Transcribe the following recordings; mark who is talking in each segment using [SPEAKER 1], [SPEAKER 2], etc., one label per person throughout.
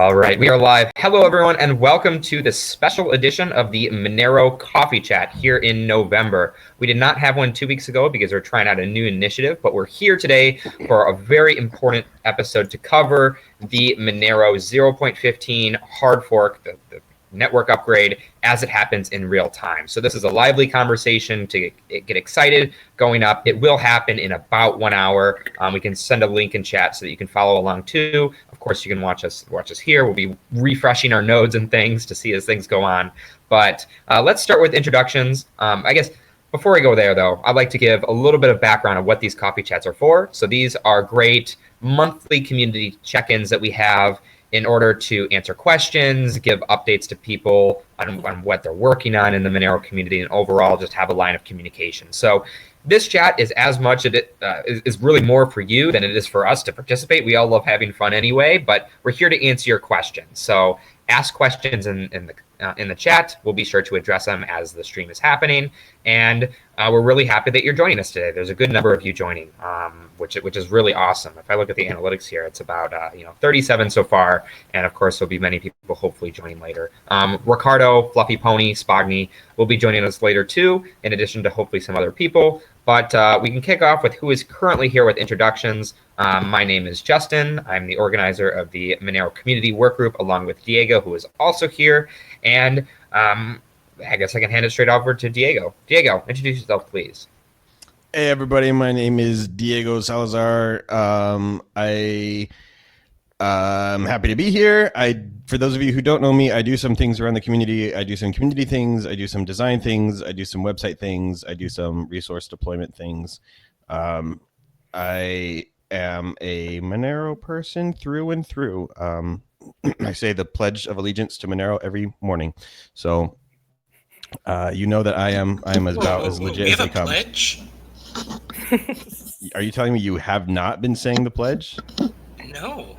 [SPEAKER 1] All right, we are live. Hello, everyone, and welcome to the special edition of the Monero Coffee Chat here in November. We did not have one 2 weeks ago because we're trying out a new initiative, but we're here today for a very important episode to cover the Monero 0.15 hard fork, the network upgrade as it happens in real time. So this is a lively conversation to get excited going up. It will happen in about 1 hour. We can send a link in chat so that you can follow along too. Of course, you can watch us here. We'll be refreshing our nodes and things to see as things go on. But let's start with introductions. I guess before I go there, though, I'd like to give a little bit of background on what these coffee chats are for. So these are great monthly community check-ins that we have in order to answer questions, give updates to people on what they're working on in the Monero community, and overall just have a line of communication. So this chat is as much is really more for you than it is for us to participate. We all love having fun anyway, but we're here to answer your questions. So ask questions in the chat. We'll be sure to address them as the stream is happening. And we're really happy that you're joining us today. There's a good number of you joining, which is really awesome. If I look at the analytics here, it's about 37 so far, and of course there'll be many people hopefully joining later. Ricardo, Fluffy Pony, Spogny will be joining us later too, in addition to hopefully some other people. But we can kick off with who is currently here with introductions. My name is Justin. I'm the organizer of the Monero Community Work Group, along with Diego, who is also here. And I guess I can hand it straight over to Diego. Diego, introduce yourself, please.
[SPEAKER 2] Hey, everybody. My name is Diego Salazar. I'm happy to be here. For those of you who don't know me, I do some things around the community. I do some community things. I do some design things. I do some website things. I do some resource deployment things. I am a Monero person through and through. I say the Pledge of Allegiance to Monero every morning. So you know that I am about as legit as they come.
[SPEAKER 3] Pledge?
[SPEAKER 2] Are you telling me you have not been saying the pledge?
[SPEAKER 3] No.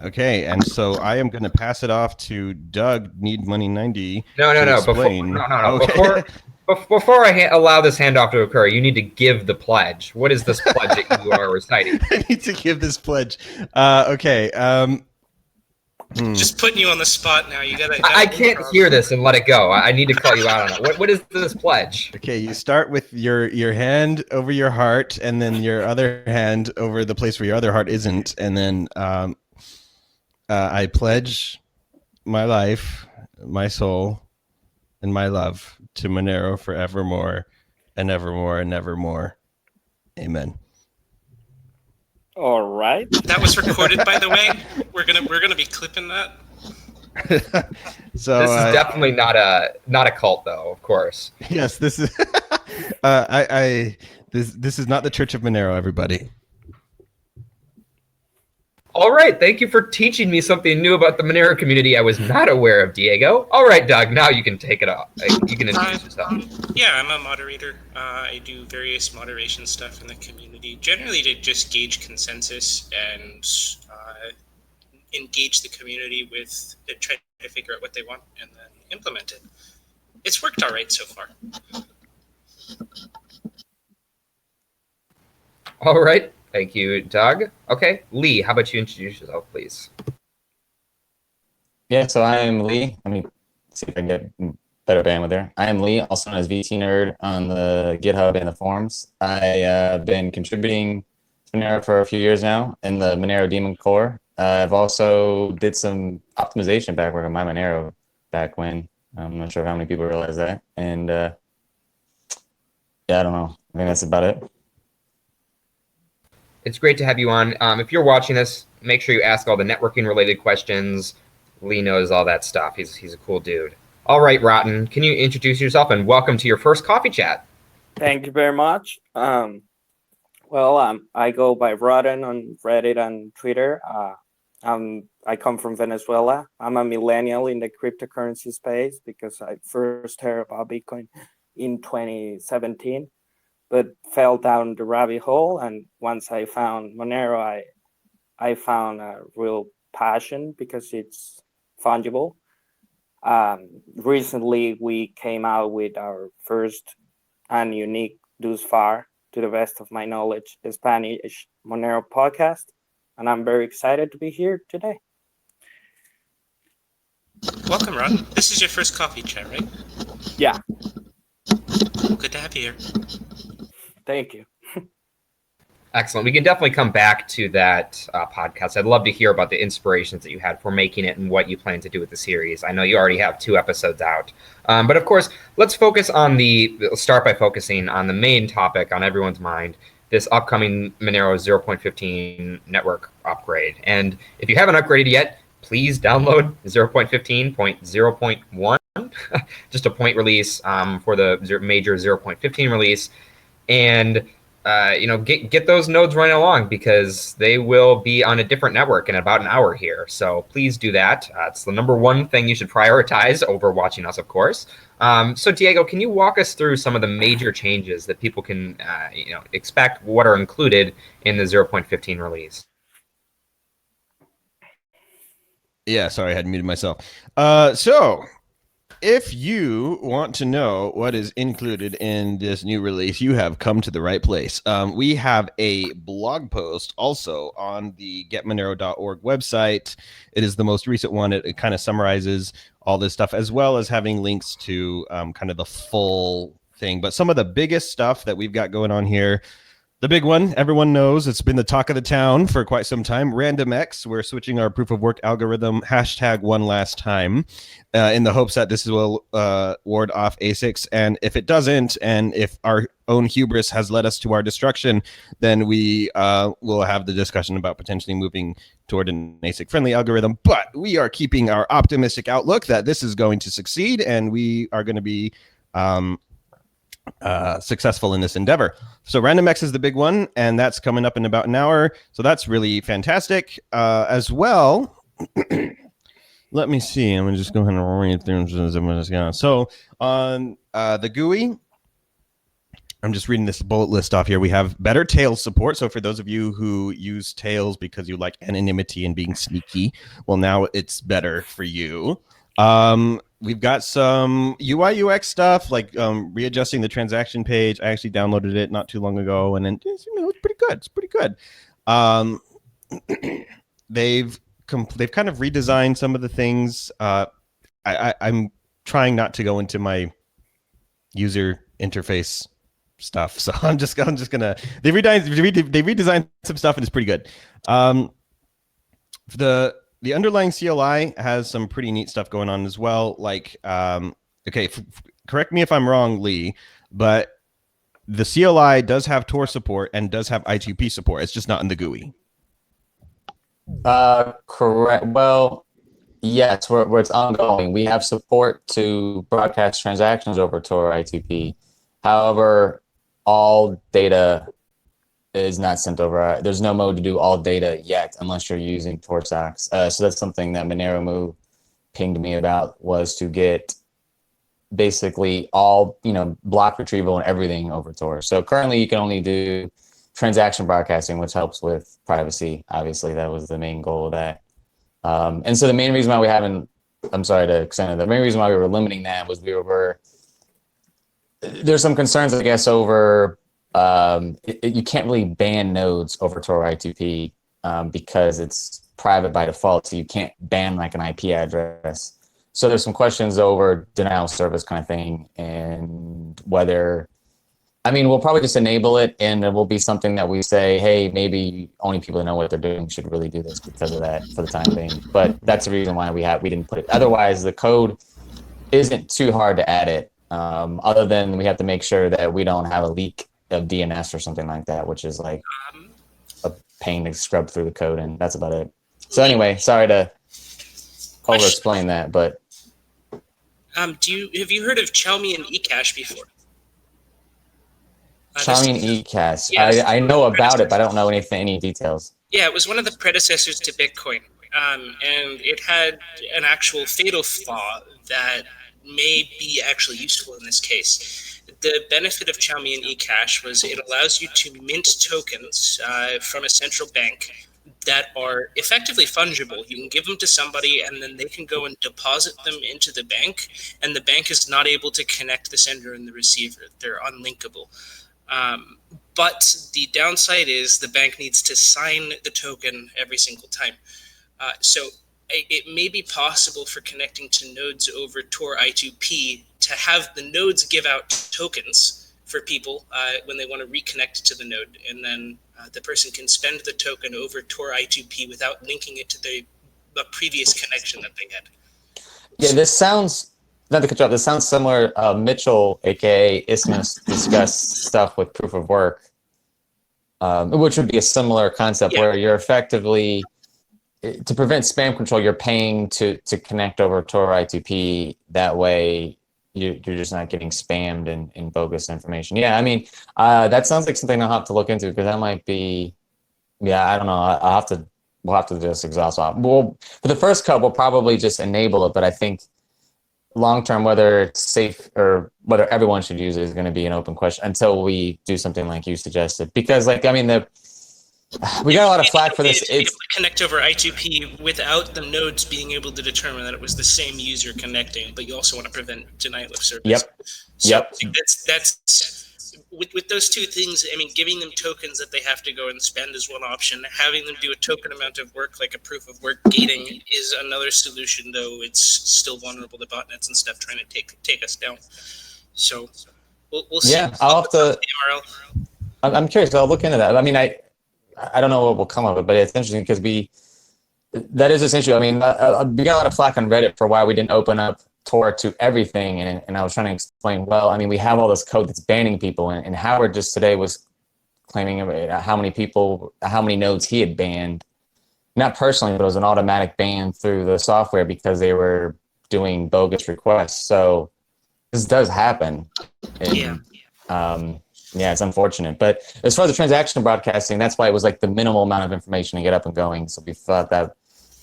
[SPEAKER 2] Okay, and so I am going to pass it off to Doug, Need Money 90.
[SPEAKER 1] No.
[SPEAKER 2] Explain.
[SPEAKER 1] Okay. Before I allow this handoff to occur, you need to give the pledge. What is this pledge that you are reciting?
[SPEAKER 2] I need to give this pledge. Okay.
[SPEAKER 3] Just putting you on the spot now. You gotta.
[SPEAKER 1] I can't hear this and let it go. I need to call you out on it. What is this pledge?
[SPEAKER 2] Okay, you start with your hand over your heart, and then your other hand over the place where your other heart isn't, and then I pledge my life, my soul, and my love to Monero forevermore and evermore and evermore. Amen.
[SPEAKER 4] All right.
[SPEAKER 3] That was recorded, by the way. We're gonna be clipping that.
[SPEAKER 2] So
[SPEAKER 1] this is definitely not a cult, though. Of course.
[SPEAKER 2] Yes, this is. This is not the Church of Monero, everybody.
[SPEAKER 1] All right. Thank you for teaching me something new about the Monero community I was not aware of, Diego. All right, Doug. Now you can take it off. You can introduce yourself.
[SPEAKER 3] Yeah, I'm a moderator. I do various moderation stuff in the community, generally to just gauge consensus and engage the community with trying to figure out what they want and then implement it. It's worked all right so far.
[SPEAKER 1] All right. Thank you, Doug. Okay, Lee, how about you introduce yourself, please?
[SPEAKER 5] Yeah, so I am Lee. Let me see if I can get better bandwidth there. I am Lee, also known as VT Nerd on the GitHub and the forums. I've been contributing to Monero for a few years now in the Monero daemon core. I've also did some optimization back work on my Monero back when. I'm not sure how many people realize that. And yeah, I don't know. I think that's about it.
[SPEAKER 1] It's great to have you on. If you're watching this, make sure you ask all the networking related questions. Lee knows all that stuff. He's a cool dude. All right, Rotten, can you introduce yourself and welcome to your first coffee chat?
[SPEAKER 4] Thank you very much. I go by Rotten on Reddit and Twitter. I come from Venezuela. I'm a millennial in the cryptocurrency space because I first heard about Bitcoin in 2017. But fell down the rabbit hole, and once I found Monero, I found a real passion because it's fungible. Recently, we came out with our first and unique, thus far, to the best of my knowledge, Spanish Monero podcast, and I'm very excited to be here today.
[SPEAKER 3] Welcome, Ron. This is your first coffee chat, right?
[SPEAKER 4] Yeah,
[SPEAKER 3] Good to have you here.
[SPEAKER 4] thank you.
[SPEAKER 1] Excellent. We can definitely come back to that podcast. I'd love to hear about the inspirations that you had for making it and what you plan to do with the series. I know you already have 2 episodes out. But of course, let's start by focusing on the main topic on everyone's mind, this upcoming Monero 0.15 network upgrade. And if you haven't upgraded yet, please download 0.15.0.1, just a point release for the major 0.15 release. And get those nodes running along because they will be on a different network in about an hour here. So please do that. It's the number one thing you should prioritize over watching us, of course. So Diego, can you walk us through some of the major changes that people can expect, what are included in the 0.15 release?
[SPEAKER 2] Yeah, sorry, I had muted myself. So if you want to know what is included in this new release, you have come to the right place. We have a blog post also on the getmonero.org website. It is the most recent one. It kind of summarizes all this stuff, as well as having links to kind of the full thing. But some of the biggest stuff that we've got going on here, the big one, everyone knows, it's been the talk of the town for quite some time. RandomX, we're switching our proof of work algorithm, #one last time, in the hopes that this will ward off ASICs. And if it doesn't, and if our own hubris has led us to our destruction, then we will have the discussion about potentially moving toward an ASIC-friendly algorithm. But we are keeping our optimistic outlook that this is going to succeed, and we are going to be successful in this endeavor. So RandomX is the big one, and that's coming up in about an hour. So that's really fantastic. As well, let me see. I'm just going to read through. So on the GUI, I'm just reading this bullet list off here. We have better Tails support. So for those of you who use Tails because you like anonymity and being sneaky, well, now it's better for you. We've got some UI UX stuff, like readjusting the transaction page. I actually downloaded it not too long ago, and then it's pretty good. It's pretty good. They've kind of redesigned some of the things. I'm trying not to go into my user interface stuff, so I'm just gonna. They redesigned some stuff, and it's pretty good. The underlying CLI has some pretty neat stuff going on as well. Like, correct me if I'm wrong, Lee, but the CLI does have Tor support and does have I2P support. It's just not in the GUI.
[SPEAKER 5] Correct. Well, yes, where it's ongoing. We have support to broadcast transactions over Tor I2P. However, all data is not sent over. There's no mode to do all data yet unless you're using Tor socks. So that's something that Monero pinged me about, was to get basically all, block retrieval and everything over Tor. So currently you can only do transaction broadcasting, which helps with privacy. Obviously, that was the main goal of that. And so the main reason why we haven't, I'm sorry to extend it, the main reason why we were limiting that was there's some concerns, I guess, over you can't really ban nodes over Tor I2P because it's private by default, so you can't ban like an IP address. So there's some questions over denial of service kind of thing, and whether, we'll probably just enable it, and it will be something that we say, hey, maybe only people that know what they're doing should really do this because of that for the time being. But that's the reason why we didn't put it. Otherwise, the code isn't too hard to add it, other than we have to make sure that we don't have a leak of DNS or something like that, which is like a pain to scrub through the code, and that's about it. So anyway, sorry to over-explain that, but
[SPEAKER 3] have you heard of Xiaomi and eCash before?
[SPEAKER 5] Xiaomi and eCash.
[SPEAKER 3] Yeah,
[SPEAKER 5] I know about it, but I don't know any details.
[SPEAKER 3] Yeah, it was one of the predecessors to Bitcoin, and it had an actual fatal flaw that may be actually useful in this case. The benefit of Xiaomi and eCash was it allows you to mint tokens from a central bank that are effectively fungible. You can give them to somebody, and then they can go and deposit them into the bank, and the bank is not able to connect the sender and the receiver. They're unlinkable. But the downside is the bank needs to sign the token every single time. So it may be possible for connecting to nodes over Tor I2P to have the nodes give out tokens for people when they want to reconnect to the node, and then the person can spend the token over Tor I2P without linking it to the previous connection that they had.
[SPEAKER 5] Yeah, this sounds, not to cut you off, this sounds similar. Mitchell, aka Isthmus, discussed stuff with proof of work, which would be a similar concept where you're effectively, to prevent spam control, you're paying to connect over Tor I2P. That way, you're just not getting spammed and bogus information. Yeah, I mean, that sounds like something I'll have to look into, because that might be, I don't know. We'll have to just exhaust off. Well, for the first cut, we'll probably just enable it, but I think long term, whether it's safe or whether everyone should use it is going to be an open question until we do something like you suggested. Because, like, I mean, we got a lot of flack for this.
[SPEAKER 3] It's able to connect over I2P without the nodes being able to determine that it was the same user connecting, but you also want to prevent denial of service.
[SPEAKER 5] Yep.
[SPEAKER 3] So that's with those two things. I mean, giving them tokens that they have to go and spend is one option. Having them do a token amount of work, like a proof of work gating, is another solution. Though it's still vulnerable to botnets and stuff trying to take us down. So we'll see.
[SPEAKER 5] Yeah, I'll have to. I'm curious. I'll look into that. I mean, I don't know what will come of it, but it's interesting because that is this issue. I mean, we got a lot of flack on Reddit for why we didn't open up Tor to everything, and I was trying to explain, well, I mean, we have all this code that's banning people, and Howard just today was claiming how many nodes he had banned, not personally, but it was an automatic ban through the software because they were doing bogus requests. So this does happen. Yeah, it's unfortunate. But as far as the transaction broadcasting, that's why it was like the minimal amount of information to get up and going. So we thought that,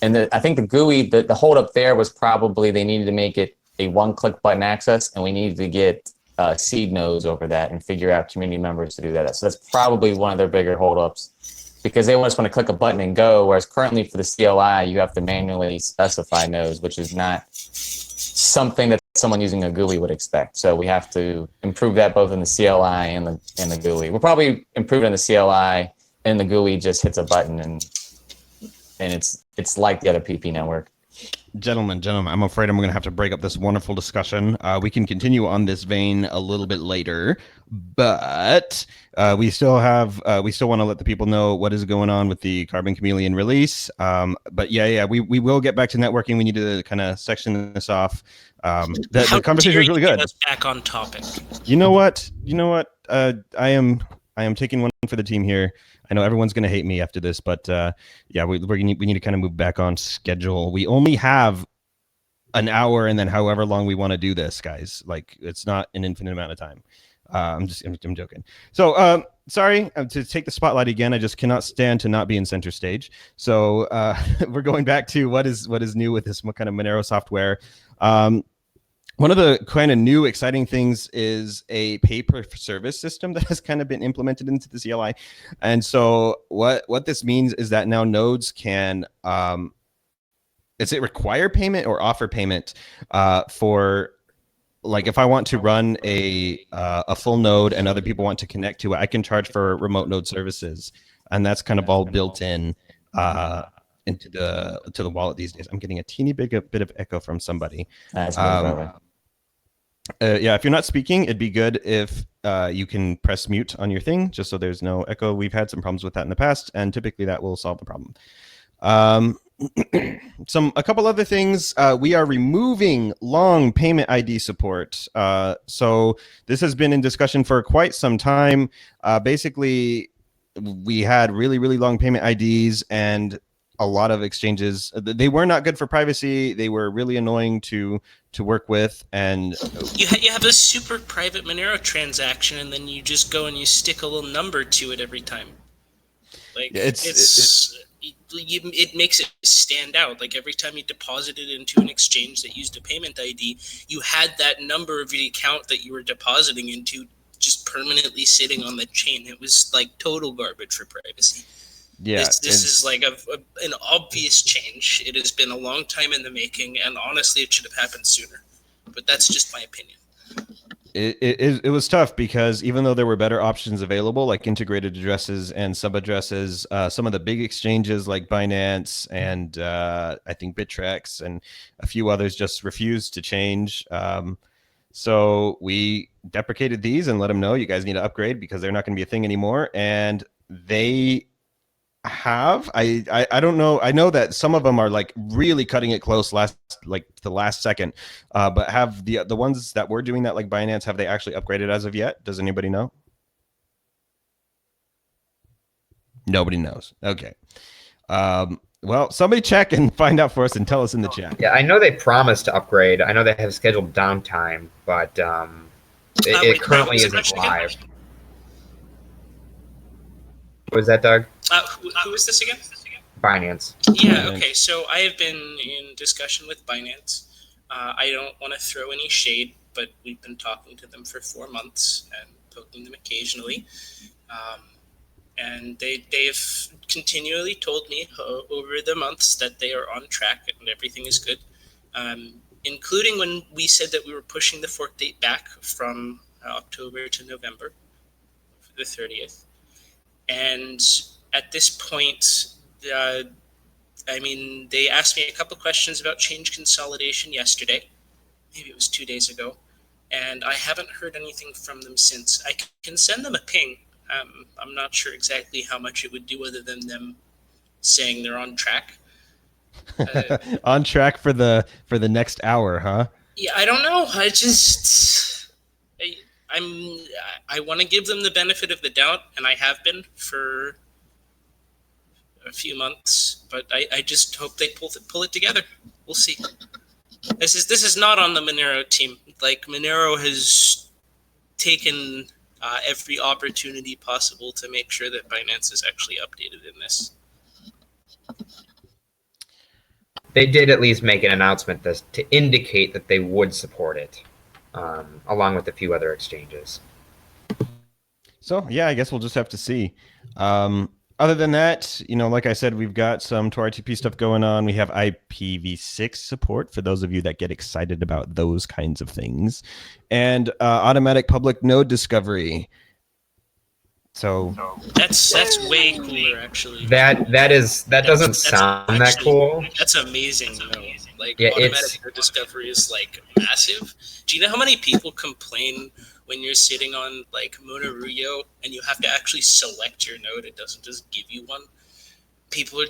[SPEAKER 5] and I think the GUI, the holdup there was probably they needed to make it a one-click button access, and we needed to get seed nodes over that and figure out community members to do that. So that's probably one of their bigger holdups, because they just want to click a button and go, whereas currently for the CLI, you have to manually specify nodes, which is not something that someone using a GUI would expect. So we have to improve that both in the CLI and the GUI. We'll probably improve it in the CLI, and the GUI just hits a button, and it's like the other PP network.
[SPEAKER 2] Gentlemen, I'm afraid I'm going to have to break up this wonderful discussion. We can continue on this vein a little bit later, but we still want to let the people know what is going on with the Carbon Chameleon release. But we will get back to networking. We need to kind of section this off. The conversation is really good.
[SPEAKER 3] Us back on topic.
[SPEAKER 2] You know what? I am taking one for the team here. I know everyone's going to hate me after this, but we need to kind of move back on schedule. We only have an hour, and then however long we want to do this, guys. Like, it's not an infinite amount of time. I'm joking. So sorry to take the spotlight again. I just cannot stand to not be in center stage. So we're going back to what is new with this kind of Monero software. One of the kind of new exciting things is a pay-per-service system that has kind of been implemented into the CLI. And so what this means is that now nodes can, is it require payment or offer payment for, like, if I want to run a full node and other people want to connect to it, I can charge for remote node services. And that's kind of all built in into the wallet these days. I'm getting a teeny bit of echo from somebody. If you're not speaking, it'd be good if you can press mute on your thing, just so there's no echo. We've had some problems with that in the past, and typically that will solve the problem. A couple other things. We are removing long payment ID support. So this has been in discussion for quite some time. Basically, we had really, really long payment IDs, and a lot of exchanges, they were not good for privacy. They were really annoying to work with, and
[SPEAKER 3] you have a super private Monero transaction, and then you just go and you stick a little number to it every time. Like, it makes it stand out. Like, every time you deposited into an exchange that used a payment ID, you had that number of the account that you were depositing into just permanently sitting on the chain. It was like total garbage for privacy.
[SPEAKER 2] Yeah,
[SPEAKER 3] this is like an obvious change. It has been a long time in the making, and honestly, it should have happened sooner. But that's just my opinion.
[SPEAKER 2] it was tough because even though there were better options available, like integrated addresses and sub addresses, some of the big exchanges like Binance and I think Bittrex and a few others just refused to change. So we deprecated these and let them know you guys need to upgrade because they're not going to be a thing anymore. And they have I don't know. I know that some of them are like really cutting it close the last second, but have the ones that were doing that like Binance, have they actually upgraded as of yet? Does anybody know? Nobody knows. Okay. Well, somebody check and find out for us and tell us in the chat.
[SPEAKER 1] Yeah, I know they promised to upgrade. I know they have scheduled downtime, but it currently isn't live. What was that, Doug?
[SPEAKER 3] Who is this again?
[SPEAKER 1] Binance.
[SPEAKER 3] Yeah, okay. So I have been in discussion with Binance. I don't want to throw any shade, but we've been talking to them for 4 months and poking them occasionally. And they've continually told me over the months that they are on track and everything is good, including when we said that we were pushing the fork date back from October to November, the 30th. And at this point, they asked me a couple questions about change consolidation yesterday. Maybe it was 2 days ago. And I haven't heard anything from them since. I can send them a ping. I'm not sure exactly how much it would do other than them saying they're on track.
[SPEAKER 2] On track for the next hour, huh?
[SPEAKER 3] Yeah, I don't know. I want to give them the benefit of the doubt, and I have been for a few months, but I just hope they pull it together. We'll see. This is not on the Monero team. Like, Monero has taken every opportunity possible to make sure that Binance is actually updated in this.
[SPEAKER 1] They did at least make an announcement to indicate that they would support it, along with a few other exchanges.
[SPEAKER 2] So yeah, I guess we'll just have to see. Other than that, like I said, we've got some TOR2P stuff going on. We have IPv6 support for those of you that get excited about those kinds of things, and automatic public node discovery. So
[SPEAKER 3] that's way cooler, actually.
[SPEAKER 1] That doesn't sound that cool.
[SPEAKER 3] That's amazing, though. Like,
[SPEAKER 1] yeah,
[SPEAKER 3] automatic node discovery is like massive. Do you know how many people complain when you're sitting on like MoneroWorld and you have to actually select your node? It doesn't just give you one. People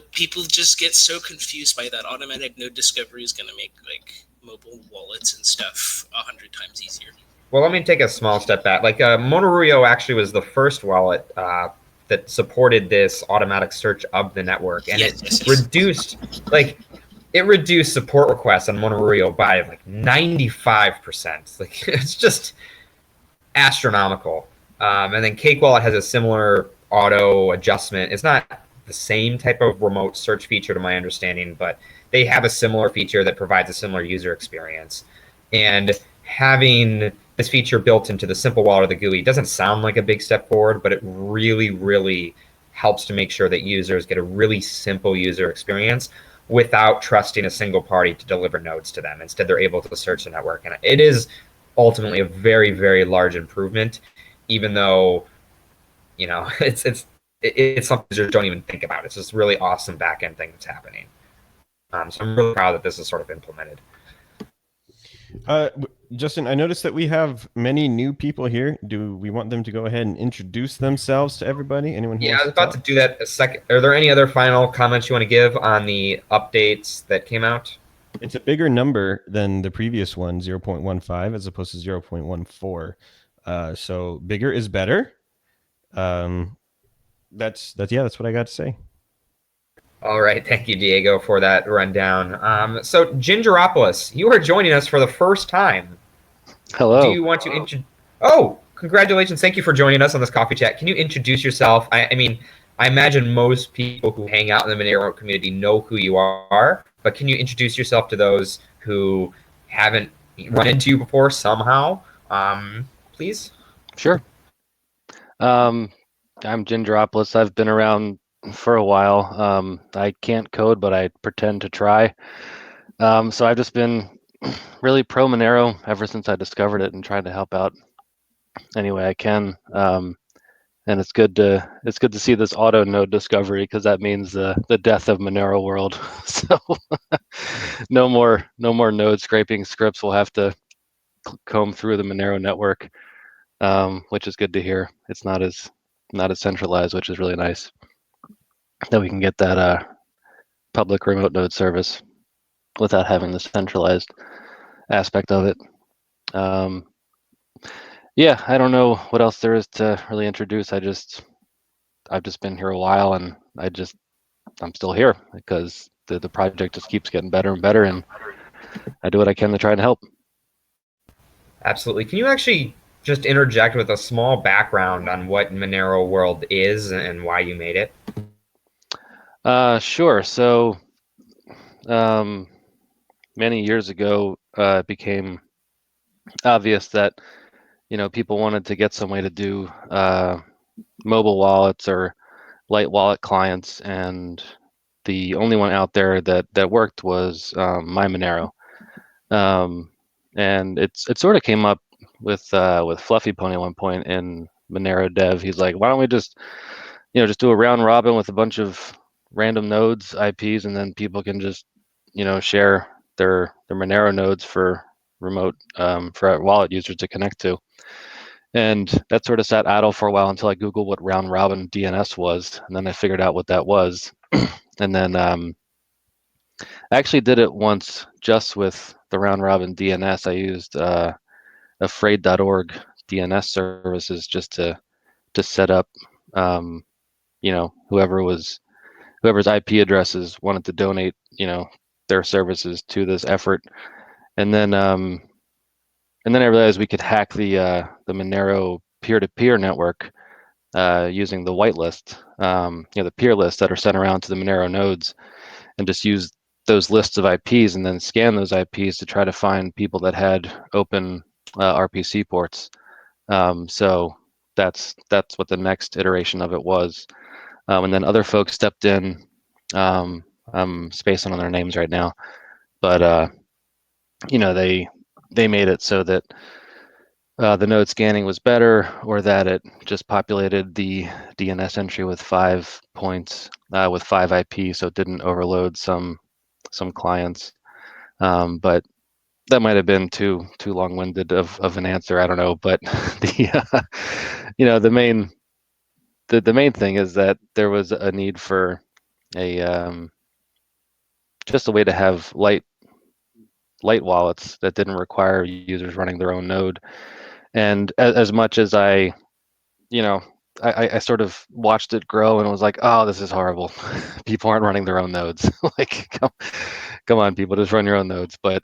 [SPEAKER 3] just get so confused by that. Automatic node discovery is going to make like mobile wallets and stuff 100 times easier.
[SPEAKER 1] Well, let me take a small step back. Like, MoneroWorld actually was the first wallet that supported this automatic search of the network, and it reduced support requests on MoneroWorld by like 95%. Like, it's just astronomical. And then Cake Wallet has a similar auto adjustment. It's not the same type of remote search feature to my understanding, but they have a similar feature that provides a similar user experience. And having this feature built into the simple wallet of the GUI doesn't sound like a big step forward, but it really, really helps to make sure that users get a really simple user experience without trusting a single party to deliver nodes to them. Instead, they're able to search the network. And it is ultimately a very, very large improvement, even though, it's something users don't even think about. It's just a really awesome back-end thing that's happening. So I'm really proud that this is sort of implemented.
[SPEAKER 2] Justin, I noticed that we have many new people here. Do we want them to go ahead and introduce themselves to everybody? Anyone?
[SPEAKER 1] Yeah, I was about to do that a second. Are there any other final comments you want to give on the updates that came out?
[SPEAKER 2] It's a bigger number than the previous one, 0.15, as opposed to 0.14. So bigger is better. That's what I got to say.
[SPEAKER 1] All right, thank you, Diego, for that rundown. So, Gingeropolis, you are joining us for the first time.
[SPEAKER 6] Hello.
[SPEAKER 1] Do you want to introduce? Oh, congratulations! Thank you for joining us on this coffee chat. Can you introduce yourself? I mean, I imagine most people who hang out in the Monero community know who you are, but can you introduce yourself to those who haven't run into you before somehow? Please.
[SPEAKER 6] Sure. I'm Gingeropolis. I've been around for a while. I can't code, but I pretend to try. So I've just been really pro Monero ever since I discovered it and tried to help out any way I can. And it's good to see this auto node discovery, because that means the death of MoneroWorld. So no more node scraping scripts will have to comb through the Monero network, which is good to hear. It's not as centralized, which is really nice that we can get that public remote node service without having the centralized aspect of it. Yeah, I don't know what else there is to really introduce. I've just been here a while, and I'm still here because the project just keeps getting better and better, and I do what I can to try and help.
[SPEAKER 1] Absolutely. Can you actually just interject with a small background on what MoneroWorld is and why you made it?
[SPEAKER 6] Sure. So many years ago, it became obvious that people wanted to get some way to do mobile wallets or light wallet clients, and the only one out there that worked was Monero. And it sort of came up with Fluffy Pony at one point in Monero dev. He's like, why don't we just just do a round robin with a bunch of random nodes IPs, and then people can just share their Monero nodes for remote for our wallet users to connect to. And that sort of sat idle for a while until I Googled what round robin DNS was, and then I figured out what that was. And then I actually did it once just with the round robin DNS. I used afraid.org DNS services just to set up whoever's IP addresses wanted to donate their services to this effort. And then I realized we could hack the Monero peer-to-peer network using the whitelist, the peer lists that are sent around to the Monero nodes, and just use those lists of IPs and then scan those IPs to try to find people that had open RPC ports. So that's what the next iteration of it was. And then other folks stepped in. I'm spacing on their names right now, but they made it so that the node scanning was better, or that it just populated the DNS entry with 5 points with 5 IP, so it didn't overload some clients. But that might have been too long-winded of an answer. I don't know, but the main thing is that there was a need for a just a way to have light wallets that didn't require users running their own node. And as much as I sort of watched it grow and was like, oh, this is horrible. People aren't running their own nodes. Like, come on, people, just run your own nodes. But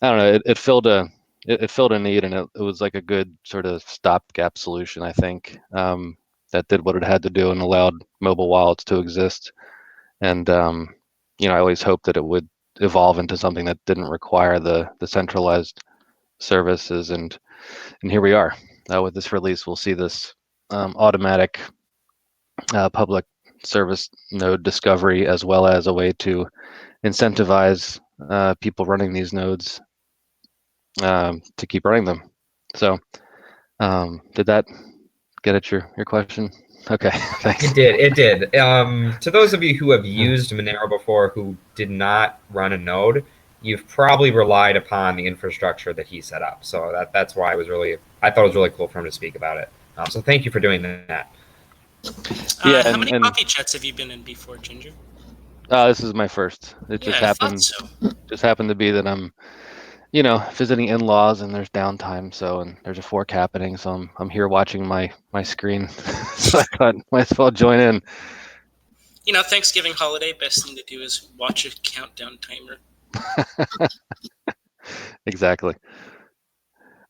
[SPEAKER 6] I don't know, it filled a need, and it was like a good sort of stopgap solution, I think, that did what it had to do and allowed mobile wallets to exist. And I always hoped that it would evolve into something that didn't require the centralized services, and here we are. With this release, we'll see this automatic public service node discovery, as well as a way to incentivize people running these nodes to keep running them. So did that get at your question? Okay, thanks.
[SPEAKER 1] It did. To those of you who have used Monero before who did not run a node, you've probably relied upon the infrastructure that he set up. So that's why I thought it was really cool for him to speak about it. So thank you for doing that.
[SPEAKER 6] Yeah,
[SPEAKER 3] how many coffee chats have you been in before, Ginger?
[SPEAKER 6] This is my first. It just happened.
[SPEAKER 3] So.
[SPEAKER 6] Just happened to be that I'm, visiting in-laws, and there's downtime. So, and there's a fork happening. So I'm here watching my screen. So I thought might as well join in.
[SPEAKER 3] Thanksgiving holiday, best thing to do is watch a countdown timer.
[SPEAKER 6] Exactly.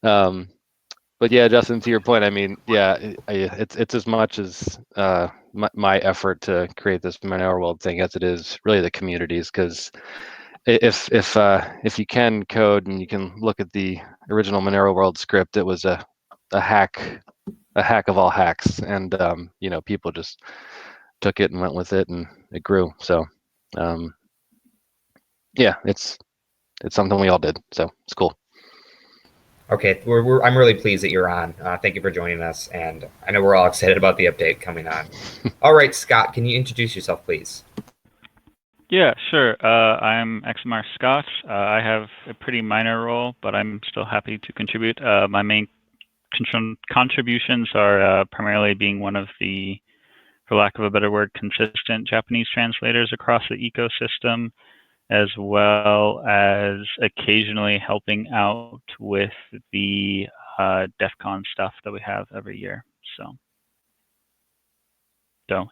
[SPEAKER 6] But yeah, Justin, to your point, I mean, yeah, it's as much as my effort to create this MoneroWorld thing as it is really the communities, because if you can code and you can look at the original MoneroWorld script, it was a hack of all hacks, and people just took it and went with it, and it grew. So yeah, it's something we all did, so it's cool.
[SPEAKER 1] Okay, I'm really pleased that you're on. Thank you for joining us, and I know we're all excited about the update coming on. All right, Scott, can you introduce yourself, please?
[SPEAKER 7] Yeah, sure. I'm XMR Scott. I have a pretty minor role, but I'm still happy to contribute. My main contributions are primarily being one of the, for lack of a better word, consistent Japanese translators across the ecosystem, as well as occasionally helping out with the DEF CON stuff that we have every year. So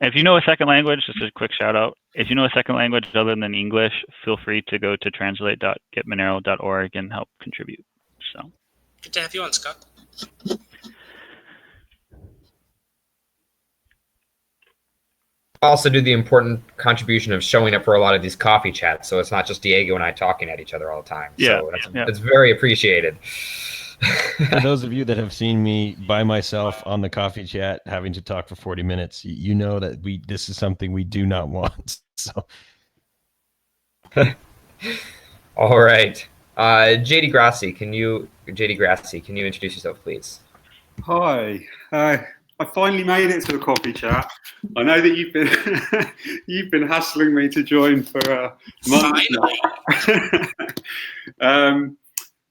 [SPEAKER 7] if you know a second language, just a quick shout out. If you know a second language other than English, feel free to go to translate.getmonero.org and help contribute. So
[SPEAKER 3] Good to have you on, Scott.
[SPEAKER 1] Also do the important contribution of showing up for a lot of these coffee chats, so it's not just Diego and I talking at each other all the time.
[SPEAKER 7] Yeah,
[SPEAKER 1] So
[SPEAKER 7] yeah.
[SPEAKER 1] that's very appreciated.
[SPEAKER 2] For those of you that have seen me by myself on the coffee chat having to talk for 40 minutes, you know that this is something we do not want. So
[SPEAKER 1] All right. JD Grassi, can you introduce yourself, please?
[SPEAKER 8] Hi. I finally made it to the coffee chat. I know that you've been you've been hassling me to join for months now.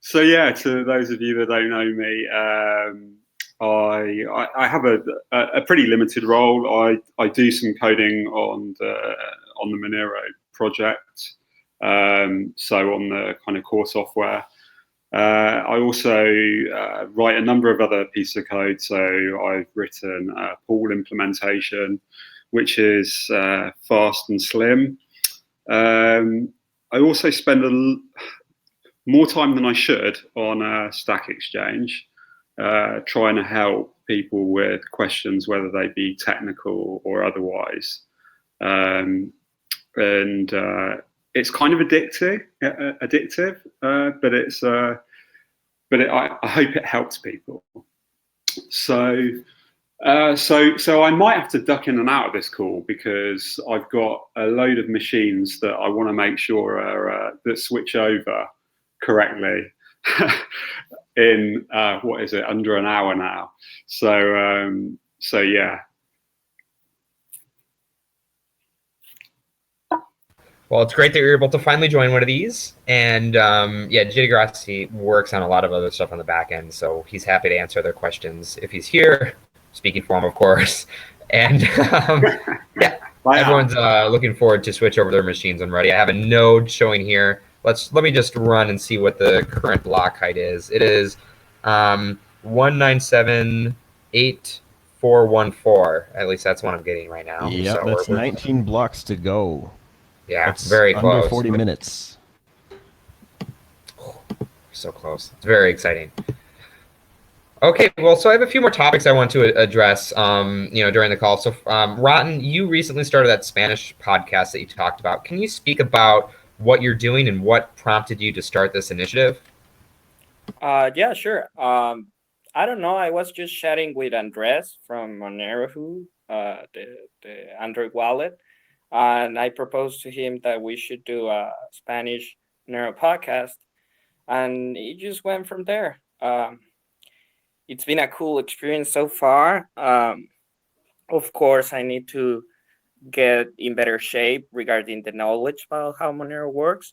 [SPEAKER 8] So yeah, to those of you that don't know me, I have a pretty limited role. I do some coding on the Monero project, so on the kind of core software. I also write a number of other pieces of code. So I've written a pool implementation, which is fast and slim. I also spend more time than I should on Stack Exchange, trying to help people with questions, whether they be technical or otherwise. And it's kind of addictive, but I hope it helps people. So I might have to duck in and out of this call because I've got a load of machines that I want to make sure are that switch over correctly in what is it, under an hour now. So yeah.
[SPEAKER 1] Well, it's great that you're able to finally join one of these. And yeah, JD Grassi works on a lot of other stuff on the back end, so he's happy to answer their questions if he's here, speaking for him, of course. And yeah, everyone's looking forward to switch over their machines when ready. I have a node showing here. Let me just run and see what the current block height is. It is 197.8414. At least that's what I'm getting right now.
[SPEAKER 2] yeah,
[SPEAKER 1] so
[SPEAKER 2] that's 19 blocks to go.
[SPEAKER 1] Yeah,
[SPEAKER 2] that's
[SPEAKER 1] very close.
[SPEAKER 2] Under 40 minutes.
[SPEAKER 1] So close. It's very exciting. Okay, well, so I have a few more topics I want to address, during the call. So, Rotten, you recently started that Spanish podcast that you talked about. Can you speak about what you're doing and what prompted you to start this initiative?
[SPEAKER 4] Yeah, sure. I don't know. I was just chatting with Andres from Monero, the Android wallet. And I proposed to him that we should do a Spanish Monero podcast, and it just went from there. It's been a cool experience so far. Of course, I need to get in better shape regarding the knowledge about how Monero works.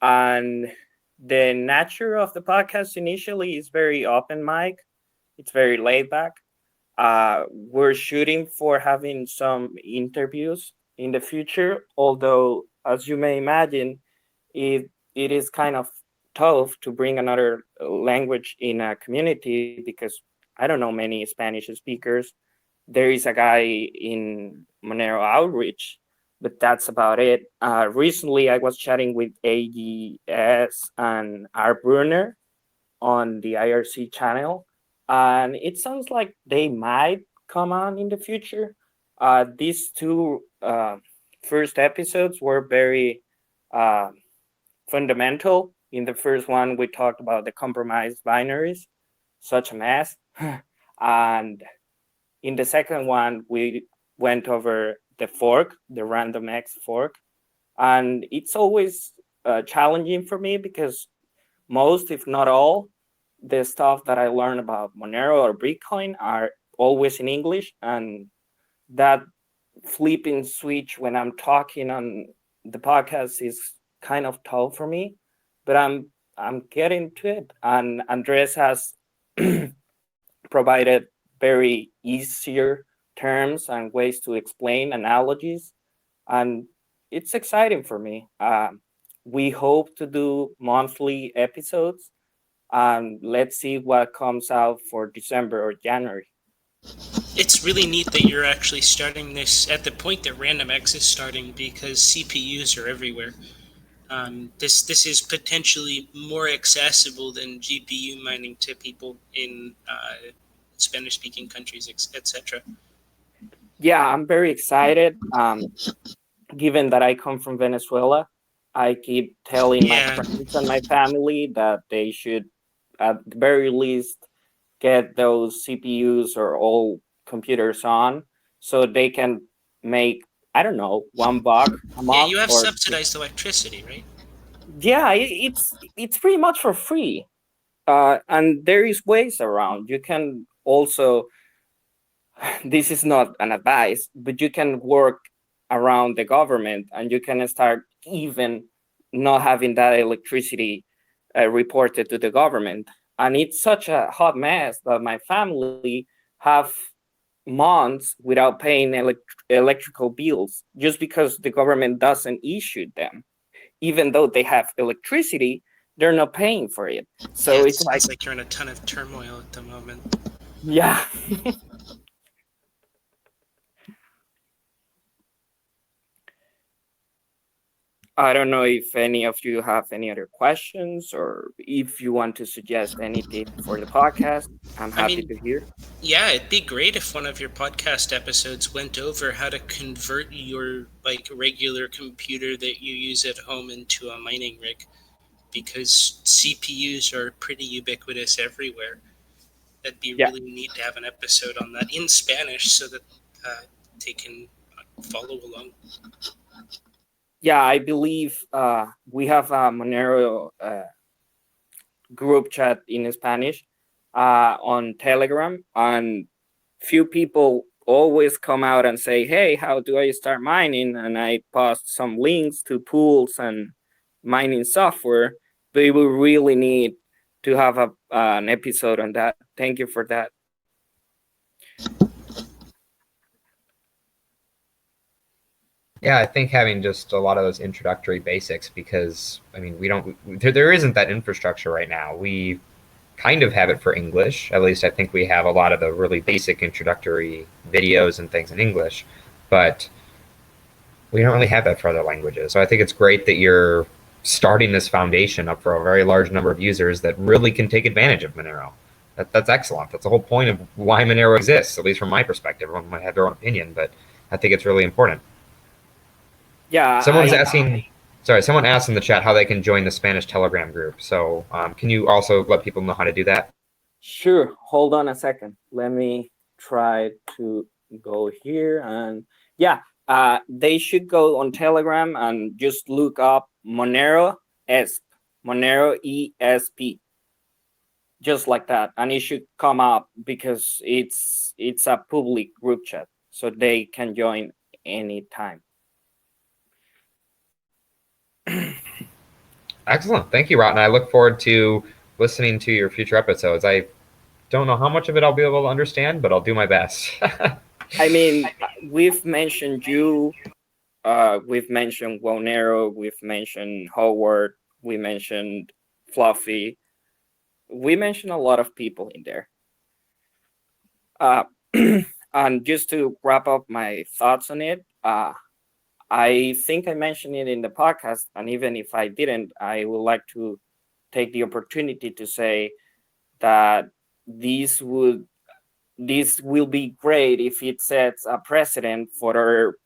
[SPEAKER 4] And the nature of the podcast initially is very open mic. It's very laid back. We're shooting for having some interviews in the future, although, as you may imagine, it is kind of tough to bring another language in a community because I don't know many Spanish speakers. There is a guy in Monero Outreach, but that's about it. Recently, I was chatting with AGS and R. Brunner on the IRC channel, and it sounds like they might come on in the future. These two first episodes were very fundamental. In the first one, we talked about the compromised binaries, such a mess. And in the second one, we went over the fork, the RandomX fork. And it's always challenging for me because most, if not all, the stuff that I learn about Monero or Bitcoin are always in English, and that flipping switch when I'm talking on the podcast is kind of tough for me, but I'm getting to it. And Andres has provided very easier terms and ways to explain analogies, and it's exciting for me. We hope to do monthly episodes, and let's see what comes out for December or January.
[SPEAKER 3] It's really neat that you're actually starting this at the point that RandomX is starting, because CPUs are everywhere. This is potentially more accessible than GPU mining to people in Spanish-speaking countries, etc.
[SPEAKER 4] Yeah, I'm very excited. Given that I come from Venezuela, I keep telling my
[SPEAKER 3] Yeah.
[SPEAKER 4] friends and my family that they should, at the very least, get those CPUs or all computers on, so they can make, I don't know, $1 a
[SPEAKER 3] Yeah,
[SPEAKER 4] month.
[SPEAKER 3] you have
[SPEAKER 4] Or
[SPEAKER 3] subsidized electricity, right?
[SPEAKER 4] yeah, it's pretty much for free. And there is ways around. You can also, this is not an advice, but you can work around the government, and you can start even not having that electricity reported to the government. And it's such a hot mess that my family have months without paying electrical bills just because the government doesn't issue them. Even though they have electricity, they're not paying for it. So
[SPEAKER 3] Yeah,
[SPEAKER 4] it's like,
[SPEAKER 3] sounds like you're in a ton of turmoil at the moment.
[SPEAKER 4] yeah. I don't know if any of you have any other questions, or if you want to suggest anything for the podcast. I'm happy to hear.
[SPEAKER 3] Yeah, it'd be great if one of your podcast episodes went over how to convert your regular computer that you use at home into a mining rig, because CPUs are pretty ubiquitous everywhere. That'd be really neat to have an episode on that in Spanish, so that they can follow along.
[SPEAKER 4] Yeah, I believe we have a Monero group chat in Spanish on Telegram, and few people always come out and say, hey, how do I start mining? And I post some links to pools and mining software. But we will really need to have an episode on that. Thank you for that.
[SPEAKER 1] Yeah, I think having just a lot of those introductory basics, because I mean, there isn't that infrastructure right now. We kind of have it for English. At least I think we have a lot of the really basic introductory videos and things in English, but we don't really have that for other languages. So I think it's great that you're starting this foundation up for a very large number of users that really can take advantage of Monero. That's excellent. That's the whole point of why Monero exists, at least from my perspective. Everyone might have their own opinion, but I think it's really important.
[SPEAKER 4] Yeah.
[SPEAKER 1] Someone asked in the chat how they can join the Spanish Telegram group. So can you also let people know how to do that?
[SPEAKER 4] Sure. Hold on a second. Let me try to go here. And yeah, they should go on Telegram and just look up Monero ESP, Monero ESP, just like that. And it should come up because it's a public group chat, so they can join anytime.
[SPEAKER 1] Excellent. Thank you, Rotten. I look forward to listening to your future episodes. I don't know how much of it I'll be able to understand, but I'll do my best.
[SPEAKER 4] I mean, we've mentioned you, we've mentioned Monero, we've mentioned Howard, we mentioned Fluffy. We mentioned a lot of people in there. And just to wrap up my thoughts on it, I think I mentioned it in the podcast, and even if I didn't, I would like to take the opportunity to say that this will be great if it sets a precedent for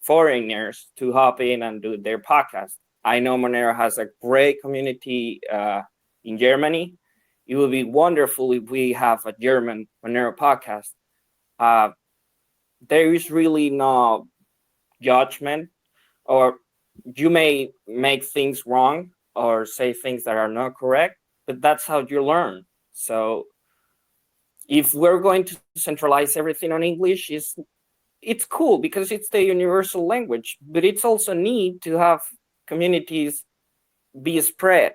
[SPEAKER 4] foreigners to hop in and do their podcast. I know Monero has a great community in Germany. It would be wonderful if we have a German Monero podcast. There is really no judgment, or you may make things wrong or say things that are not correct, but that's how you learn. So if we're going to centralize everything on English, it's cool because it's the universal language, but it's also neat to have communities be spread.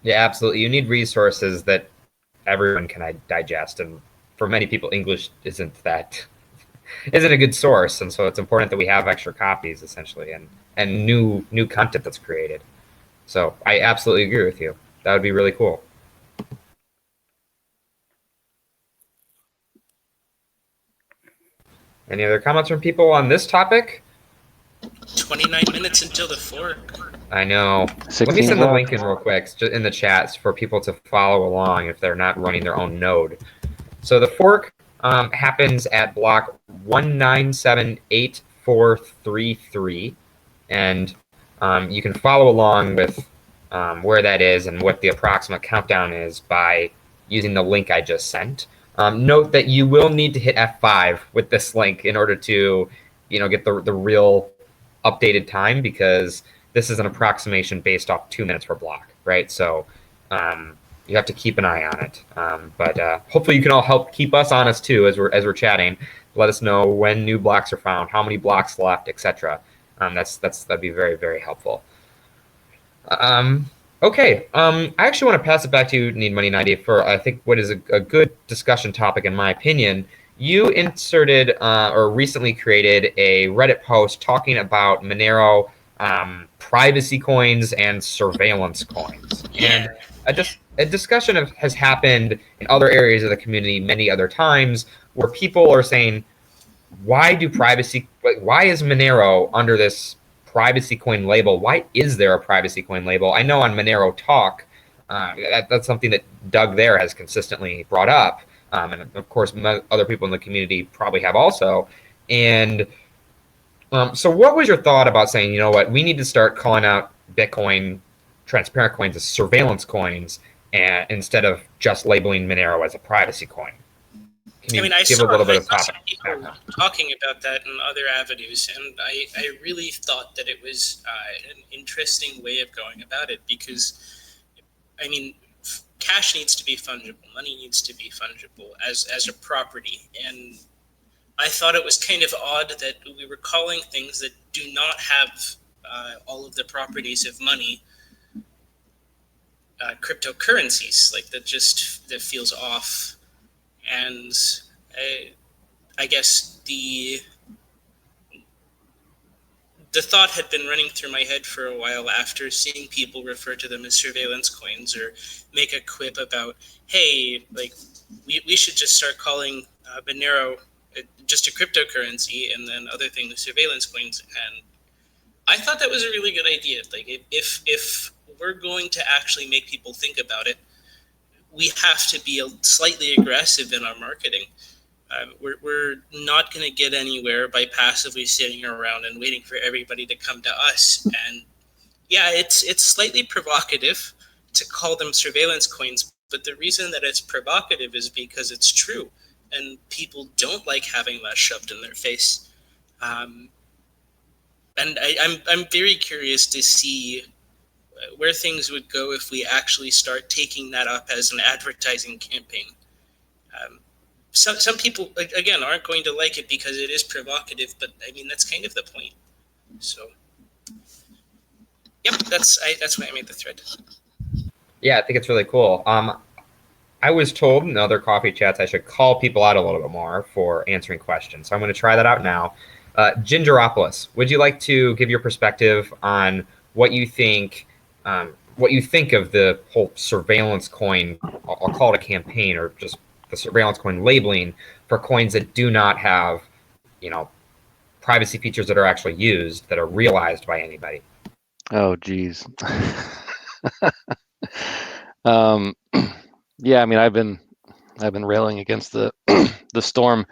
[SPEAKER 1] Yeah, absolutely. You need resources that everyone can digest, and for many people, English isn't a good source, and so it's important that we have extra copies, essentially, and new content that's created. So I absolutely agree with you. That would be really cool. Any other comments from people on this topic?
[SPEAKER 3] 29 minutes until the fork.
[SPEAKER 1] I know. Let me send the link in real quick, just in the chats, for people to follow along if they're not running their own node. So the fork happens at block 1978433, and you can follow along with where that is and what the approximate countdown is by using the link I just sent. Note that you will need to hit F5 with this link in order to, get the real updated time, because this is an approximation based off 2 minutes per block, right? So you have to keep an eye on it. But hopefully you can all help keep us honest too as we're chatting. Let us know when new blocks are found, how many blocks left, etc. That'd be very, very helpful. Okay. I actually want to pass it back to you, Need Money 90, for I think what is a good discussion topic in my opinion. You inserted or recently created a Reddit post talking about Monero privacy coins and surveillance coins. And a discussion has happened in other areas of the community many other times where people are saying, why is Monero under this privacy coin label? Why is there a privacy coin label? I know on Monero Talk, that's something that Doug there has consistently brought up. And of course, other people in the community probably have also. And so what was your thought about saying, you know what, we need to start calling out Bitcoin transparent coins as surveillance coins, and instead of just labeling Monero as a privacy coin? Can you give a little bit of topic?
[SPEAKER 3] People talking about that in other avenues, and I really thought that it was an interesting way of going about it, because, I mean, cash needs to be fungible, money needs to be fungible as a property, and I thought it was kind of odd that we were calling things that do not have all of the properties of money cryptocurrencies. Like that feels off. And I guess the thought had been running through my head for a while after seeing people refer to them as surveillance coins, or make a quip about, hey, like we should just start calling Monero just a cryptocurrency, and then other things surveillance coins. And I thought that was a really good idea. Like if we're going to actually make people think about it, we have to be slightly aggressive in our marketing. We're not going to get anywhere by passively sitting around and waiting for everybody to come to us. And yeah, it's slightly provocative to call them surveillance coins, but the reason that it's provocative is because it's true, and people don't like having that shoved in their face. And I'm very curious to see where things would go if we actually start taking that up as an advertising campaign. Some people, again, aren't going to like it because it is provocative, but I mean, that's kind of the point. So, yep, that's why I made the thread.
[SPEAKER 1] Yeah, I think it's really cool. I was told in other coffee chats I should call people out a little bit more for answering questions. So I'm going to try that out now. Gingeropolis, would you like to give your perspective on what you think of the whole surveillance coin? I'll call it a campaign, or just the surveillance coin labeling for coins that do not have, privacy features that are actually used, that are realized by anybody.
[SPEAKER 6] Oh, geez. Yeah, I mean, I've been railing against the the storm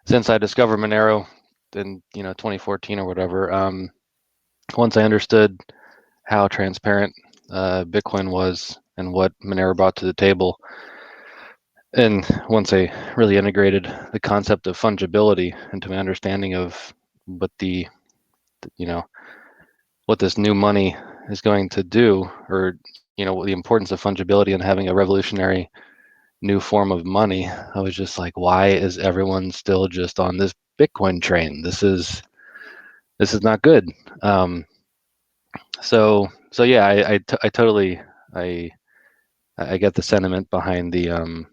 [SPEAKER 6] since I discovered Monero in 2014 or whatever. Once I understood how transparent Bitcoin was and what Monero brought to the table, and once I really integrated the concept of fungibility into my understanding of what what this new money is going to do, or the importance of fungibility and having a revolutionary new form of money, I was just like, why is everyone still just on this Bitcoin train? This is not good. So yeah, I totally I get the sentiment behind the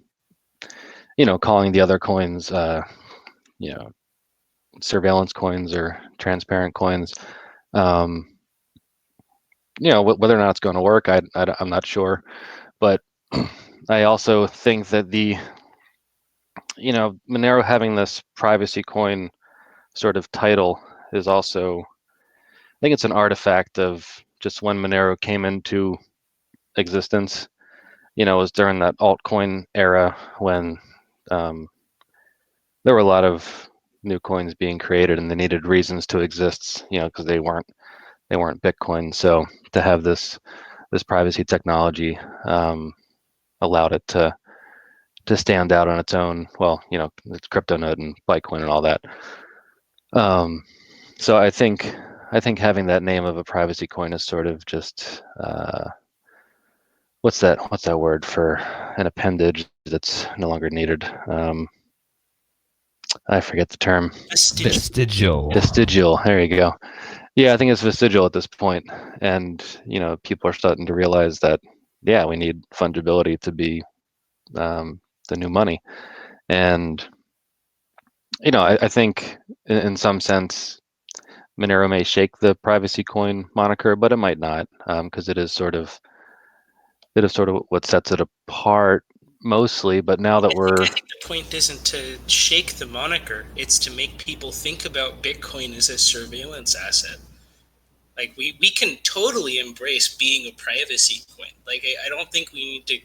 [SPEAKER 6] calling the other coins surveillance coins or transparent coins. Whether or not it's going to work, I'm not sure, but I also think that Monero having this privacy coin sort of title is also, I think it's an artifact of just when Monero came into existence. It was during that altcoin era when there were a lot of new coins being created and they needed reasons to exist, because they weren't Bitcoin. So to have this privacy technology allowed it to stand out on its own. Well, it's CryptoNote and Bitcoin and all that. So I think having that name of a privacy coin is sort of just what's that word for an appendage that's no longer needed? I forget the term.
[SPEAKER 1] Vestigial.
[SPEAKER 6] Vestigial. There you go. Yeah, I think it's vestigial at this point, and people are starting to realize that we need fungibility to be the new money, and I think in some sense Monero may shake the privacy coin moniker, but it might not, because it is sort of what sets it apart mostly. But now that
[SPEAKER 3] I think the point isn't to shake the moniker, it's to make people think about Bitcoin as a surveillance asset. Like, we can totally embrace being a privacy coin. Like, I don't think we need to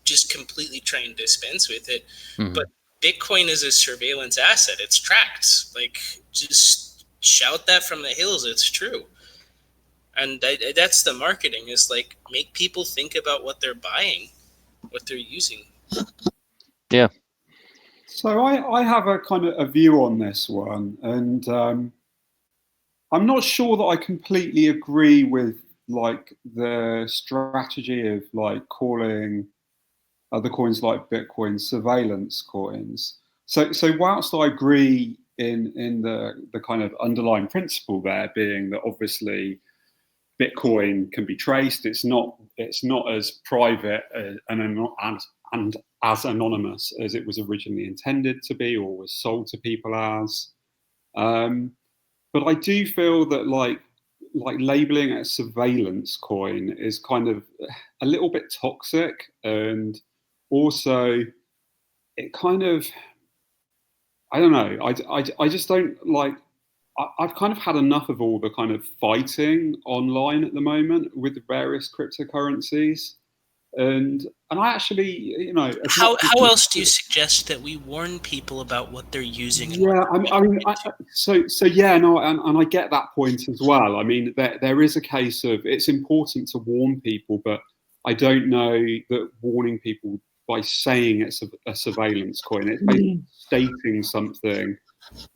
[SPEAKER 3] just completely try and dispense with it.
[SPEAKER 6] Mhm.
[SPEAKER 3] But Bitcoin is a surveillance asset. It's tracked. Like, just shout that from the hills. It's true. And that's the marketing, is like, make people think about what they're buying, what they're using.
[SPEAKER 6] Yeah.
[SPEAKER 8] So I have a kind of a view on this one, and I'm not sure that I completely agree with like the strategy of like calling other coins like Bitcoin surveillance coins. So whilst I agree in the kind of underlying principle there being that obviously Bitcoin can be traced, it's not as private and as anonymous as it was originally intended to be or was sold to people as. But I do feel that like labeling it a surveillance coin is kind of a little bit toxic, and also it kind of, I don't know, I just don't like, I've kind of had enough of all the kind of fighting online at the moment with the various cryptocurrencies. And I actually,
[SPEAKER 3] How else do you suggest that we warn people about what they're using?
[SPEAKER 8] Yeah, so yeah, no, and I get that point as well. I mean, there is a case of it's important to warn people, but I don't know that warning people by saying it's a surveillance coin, it's basically stating something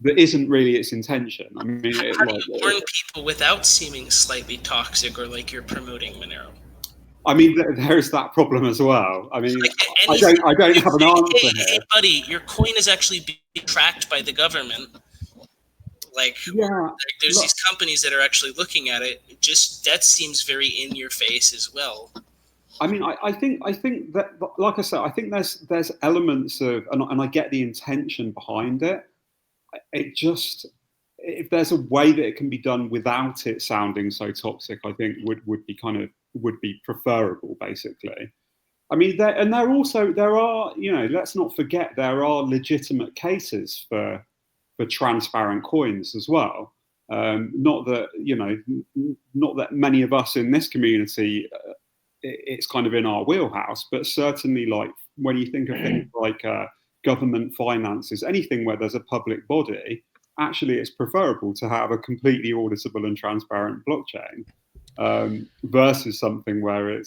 [SPEAKER 8] that isn't really its intention. I mean,
[SPEAKER 3] How do you warn people without seeming slightly toxic or like you're promoting Monero?
[SPEAKER 8] I mean, there's that problem as well. I mean,
[SPEAKER 3] Like
[SPEAKER 8] I don't have an answer here.
[SPEAKER 3] Hey, buddy, your coin is actually being tracked by the government. Like, there's these companies that are actually looking at it. That seems very in your face as well.
[SPEAKER 8] I mean, I think that, like I said, I think there's elements of, and I get the intention behind it. It just, if there's a way that it can be done without it sounding so toxic, I think would be preferable, basically. I mean, there are, let's not forget, there are legitimate cases for transparent coins as well. Not that many of us in this community, it's kind of in our wheelhouse, but certainly like when you think of things like government finances, anything where there's a public body, actually it's preferable to have a completely auditable and transparent blockchain versus something where it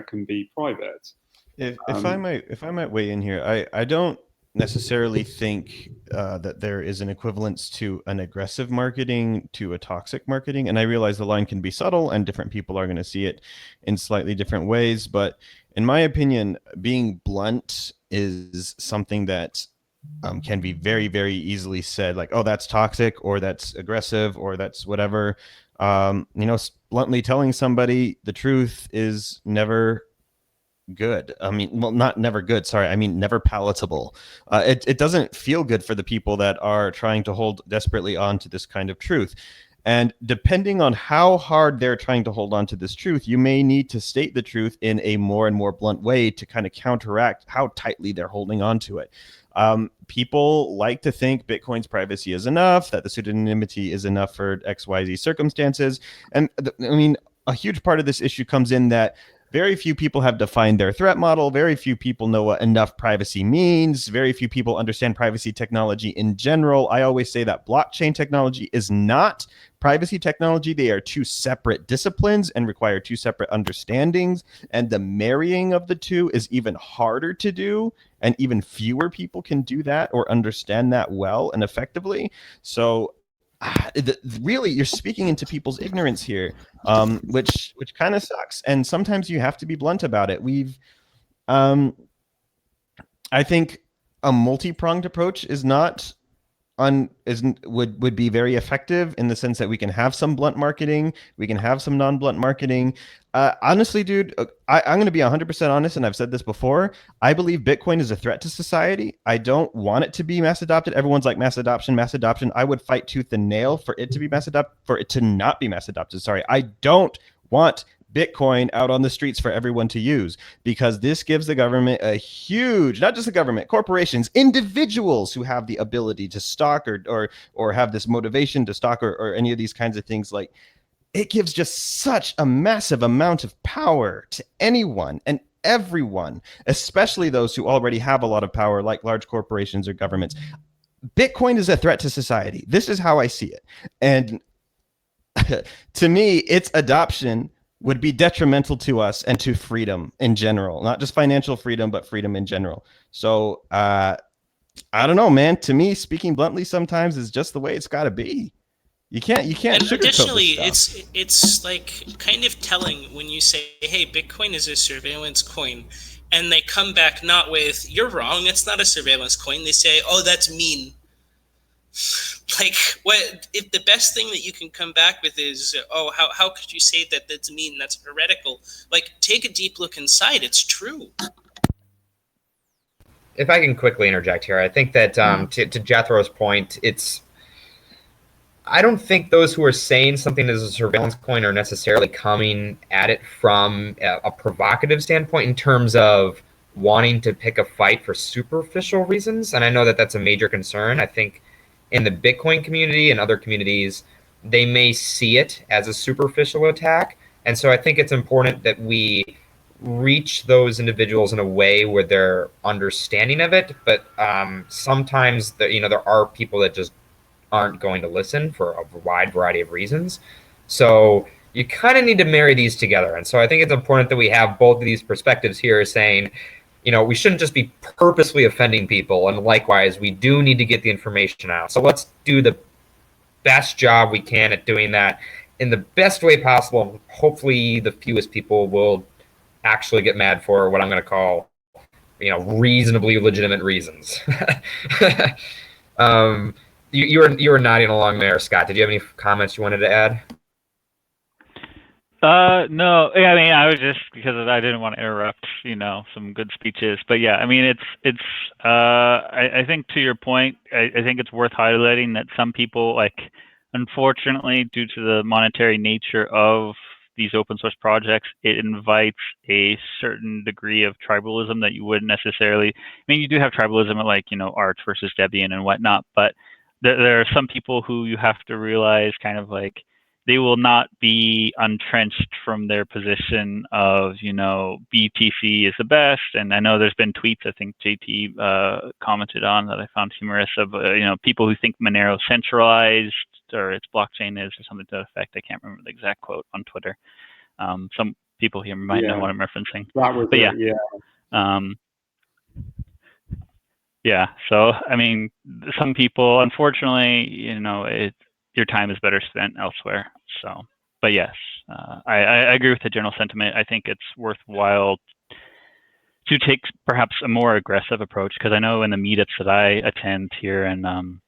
[SPEAKER 8] can be private.
[SPEAKER 2] If I might weigh in here, I don't necessarily think that there is an equivalence to an aggressive marketing to a toxic marketing. And I realize the line can be subtle and different people are going to see it in slightly different ways. But in my opinion, being blunt is something that can be very, very easily said, like, oh, that's toxic, or that's aggressive, or that's whatever. Bluntly telling somebody the truth is never good. I mean, well, not never good. Sorry. I mean, never palatable. It doesn't feel good for the people that are trying to hold desperately on to this kind of truth. And depending on how hard they're trying to hold on to this truth, you may need to state the truth in a more and more blunt way to kind of counteract how tightly they're holding on to it. People like to think Bitcoin's privacy is enough, that the pseudonymity is enough for XYZ circumstances. And I mean, a huge part of this issue comes in that very few people have defined their threat model. Very few people know what enough privacy means. Very few people understand privacy technology in general. I always say that blockchain technology is not privacy technology. They are two separate disciplines and require two separate understandings. And the marrying of the two is even harder to do. And even fewer people can do that or understand that well and effectively. So really, you're speaking into people's ignorance here, which kind of sucks. And sometimes you have to be blunt about it. I think a multi-pronged approach would be very effective in the sense that we can have some blunt marketing, we can have some non-blunt marketing. Honestly, dude, I'm going to be 100% honest, and I've said this before. I believe Bitcoin is a threat to society. I don't want it to be mass adopted. Everyone's like mass adoption, mass adoption. I would fight tooth and nail for it to be mass adopted, for it to not be mass adopted. Sorry, I don't want Bitcoin out on the streets for everyone to use, because this gives the government a huge, not just the government, corporations, individuals who have the ability to stock or have this motivation to stock or any of these kinds of things. Like, it gives just such a massive amount of power to anyone and everyone, especially those who already have a lot of power, like large corporations or governments. Bitcoin is a threat to society. This is how I see it. And to me, its adoption would be detrimental to us and to freedom in general, not just financial freedom, but freedom in general. So I don't know, man. To me, speaking bluntly sometimes is just the way it's got to be. You can't
[SPEAKER 3] And
[SPEAKER 2] sugarcoat
[SPEAKER 3] additionally,
[SPEAKER 2] this stuff.
[SPEAKER 3] it's like kind of telling when you say, "Hey, Bitcoin is a surveillance coin," and they come back not with "You're wrong, it's not a surveillance coin." They say, "Oh, that's mean." Like, what if the best thing that you can come back with is, "Oh, how could you say that? That's mean. That's heretical." Like, take a deep look inside. It's true.
[SPEAKER 1] If I can quickly interject here, I think that to Jethro's point, I don't think those who are saying something is a surveillance coin are necessarily coming at it from a provocative standpoint in terms of wanting to pick a fight for superficial reasons. And I know that that's a major concern. I think in the Bitcoin community and other communities, they may see it as a superficial attack. And so I think it's important that we reach those individuals in a way where they're understanding of it. But sometimes there are people that just aren't going to listen for a wide variety of reasons. So you kind of need to marry these together. And so I think it's important that we have both of these perspectives here, saying, we shouldn't just be purposely offending people. And likewise, we do need to get the information out. So let's do the best job we can at doing that in the best way possible. Hopefully the fewest people will actually get mad for what I'm going to call, reasonably legitimate reasons. You were nodding along there, Scott. Did you have any comments you wanted to add?
[SPEAKER 7] No, I mean, I was just, because I didn't want to interrupt, some good speeches, but yeah, I mean, I think to your point, I think it's worth highlighting that some people, like, unfortunately, due to the monetary nature of these open source projects, it invites a certain degree of tribalism that you wouldn't necessarily, I mean, you do have tribalism at, like, Arch versus Debian and whatnot, but there are some people who you have to realize kind of like, they will not be entrenched from their position of, BTC is the best. And I know there's been tweets, I think JT commented on, that I found humorous, of, people who think Monero centralized or its blockchain is, or something to that effect. I can't remember the exact quote on Twitter. Some people here might know what I'm referencing.
[SPEAKER 8] That was
[SPEAKER 7] but
[SPEAKER 8] it, yeah.
[SPEAKER 7] Yeah. So, I mean, some people, unfortunately, your time is better spent elsewhere. So, but yes, I agree with the general sentiment. I think it's worthwhile to take perhaps a more aggressive approach, because I know in the meetups that I attend here in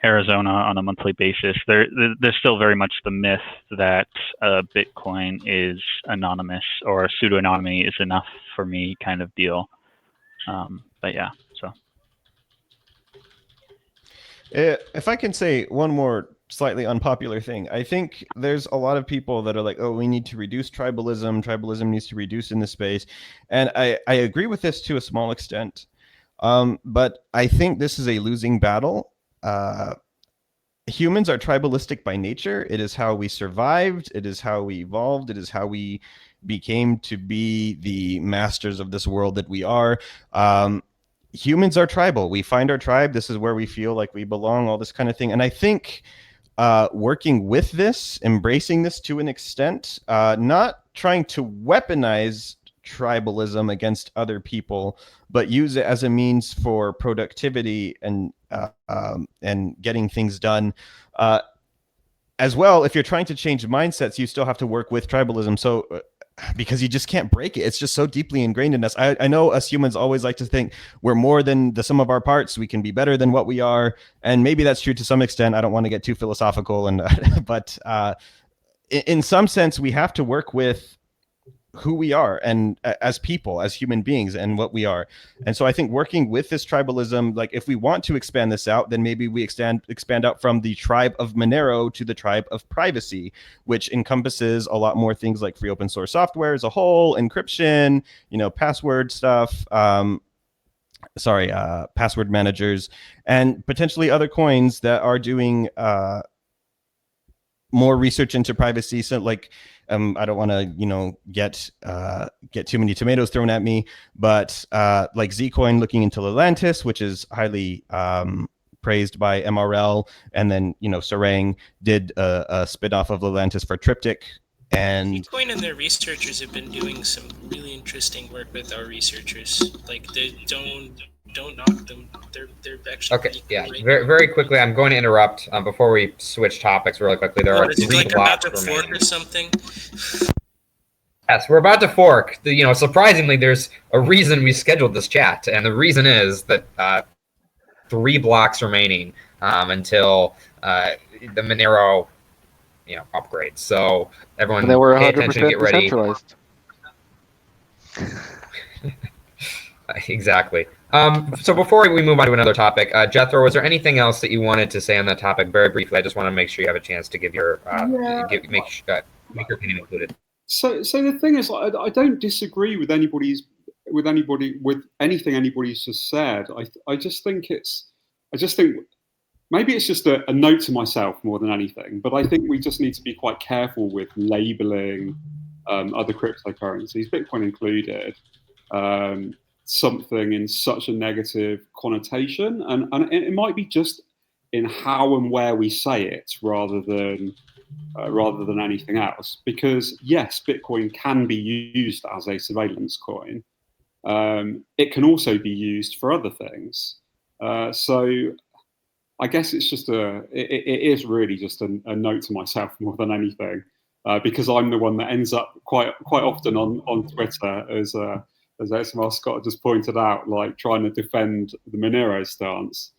[SPEAKER 7] Arizona on a monthly basis, there's still very much the myth that Bitcoin is anonymous, or pseudo-anonymity is enough for me kind of deal. But yeah, so.
[SPEAKER 2] If I can say one more slightly unpopular thing, I think there's a lot of people that are like, oh, we need to reduce tribalism. Tribalism needs to reduce in this space. And I agree with this to a small extent. But I think this is a losing battle. Humans are tribalistic by nature. It is how we survived. It is how we evolved. It is how we became to be the masters of this world that we are. Humans are tribal. We find our tribe. This is where we feel like we belong, all this kind of thing. And I think working with this, embracing this to an extent, not trying to weaponize tribalism against other people, but use it as a means for productivity and getting things done. As well, if you're trying to change mindsets, you still have to work with tribalism. So because you just can't break it. It's just so deeply ingrained in us. I know us humans always like to think we're more than the sum of our parts. We can be better than what we are. And maybe that's true to some extent. I don't want to get too philosophical, but in some sense, we have to work with who we are and as people, as human beings, and what we are. And so I think working with this tribalism, like if we want to expand this out, then maybe we expand out from the tribe of Monero to the tribe of privacy, which encompasses a lot more things like free open source software as a whole, encryption, password stuff, password managers, and potentially other coins that are doing more research into privacy. So like, I don't want to, get too many tomatoes thrown at me, but like Zcoin looking into Lelantis, which is highly praised by MRL, and then Sarang did a spin-off of Lelantis for Triptych. And
[SPEAKER 3] Bitcoin and their researchers have been doing some really interesting work with our researchers. Like, they don't knock them. They're actually
[SPEAKER 1] Okay,
[SPEAKER 3] pretty
[SPEAKER 1] yeah.
[SPEAKER 3] cool right
[SPEAKER 1] Very,
[SPEAKER 3] now.
[SPEAKER 1] very quickly, I'm going to interrupt before we switch topics really quickly. There are
[SPEAKER 3] What, is it
[SPEAKER 1] 3
[SPEAKER 3] like they're about
[SPEAKER 1] blocks
[SPEAKER 3] to fork
[SPEAKER 1] remaining.
[SPEAKER 3] or something?
[SPEAKER 1] Yes, we're about to fork. Surprisingly, there's a reason we scheduled this chat, and the reason is that 3 blocks remaining until the Monero, upgrades. So everyone,
[SPEAKER 6] And they were
[SPEAKER 1] pay attention,
[SPEAKER 6] 100%
[SPEAKER 1] get ready.
[SPEAKER 6] decentralized.
[SPEAKER 1] Exactly. So before we move on to another topic, Jethro, was there anything else that you wanted to say on that topic very briefly? I just want to make sure you have a chance to give your make your opinion included.
[SPEAKER 8] So the thing is, I don't disagree with anything anybody's just said. I just think maybe it's just a note to myself more than anything. But I think we just need to be quite careful with labeling other cryptocurrencies, Bitcoin included, something in such a negative connotation, and it might be just in how and where we say it rather than anything else. Because yes, Bitcoin can be used as a surveillance coin. It can also be used for other things. So I guess it's just it is really just a note to myself more than anything, because I'm the one that ends up quite often on Twitter, as XMR Scott just pointed out, like trying to defend the Monero stance.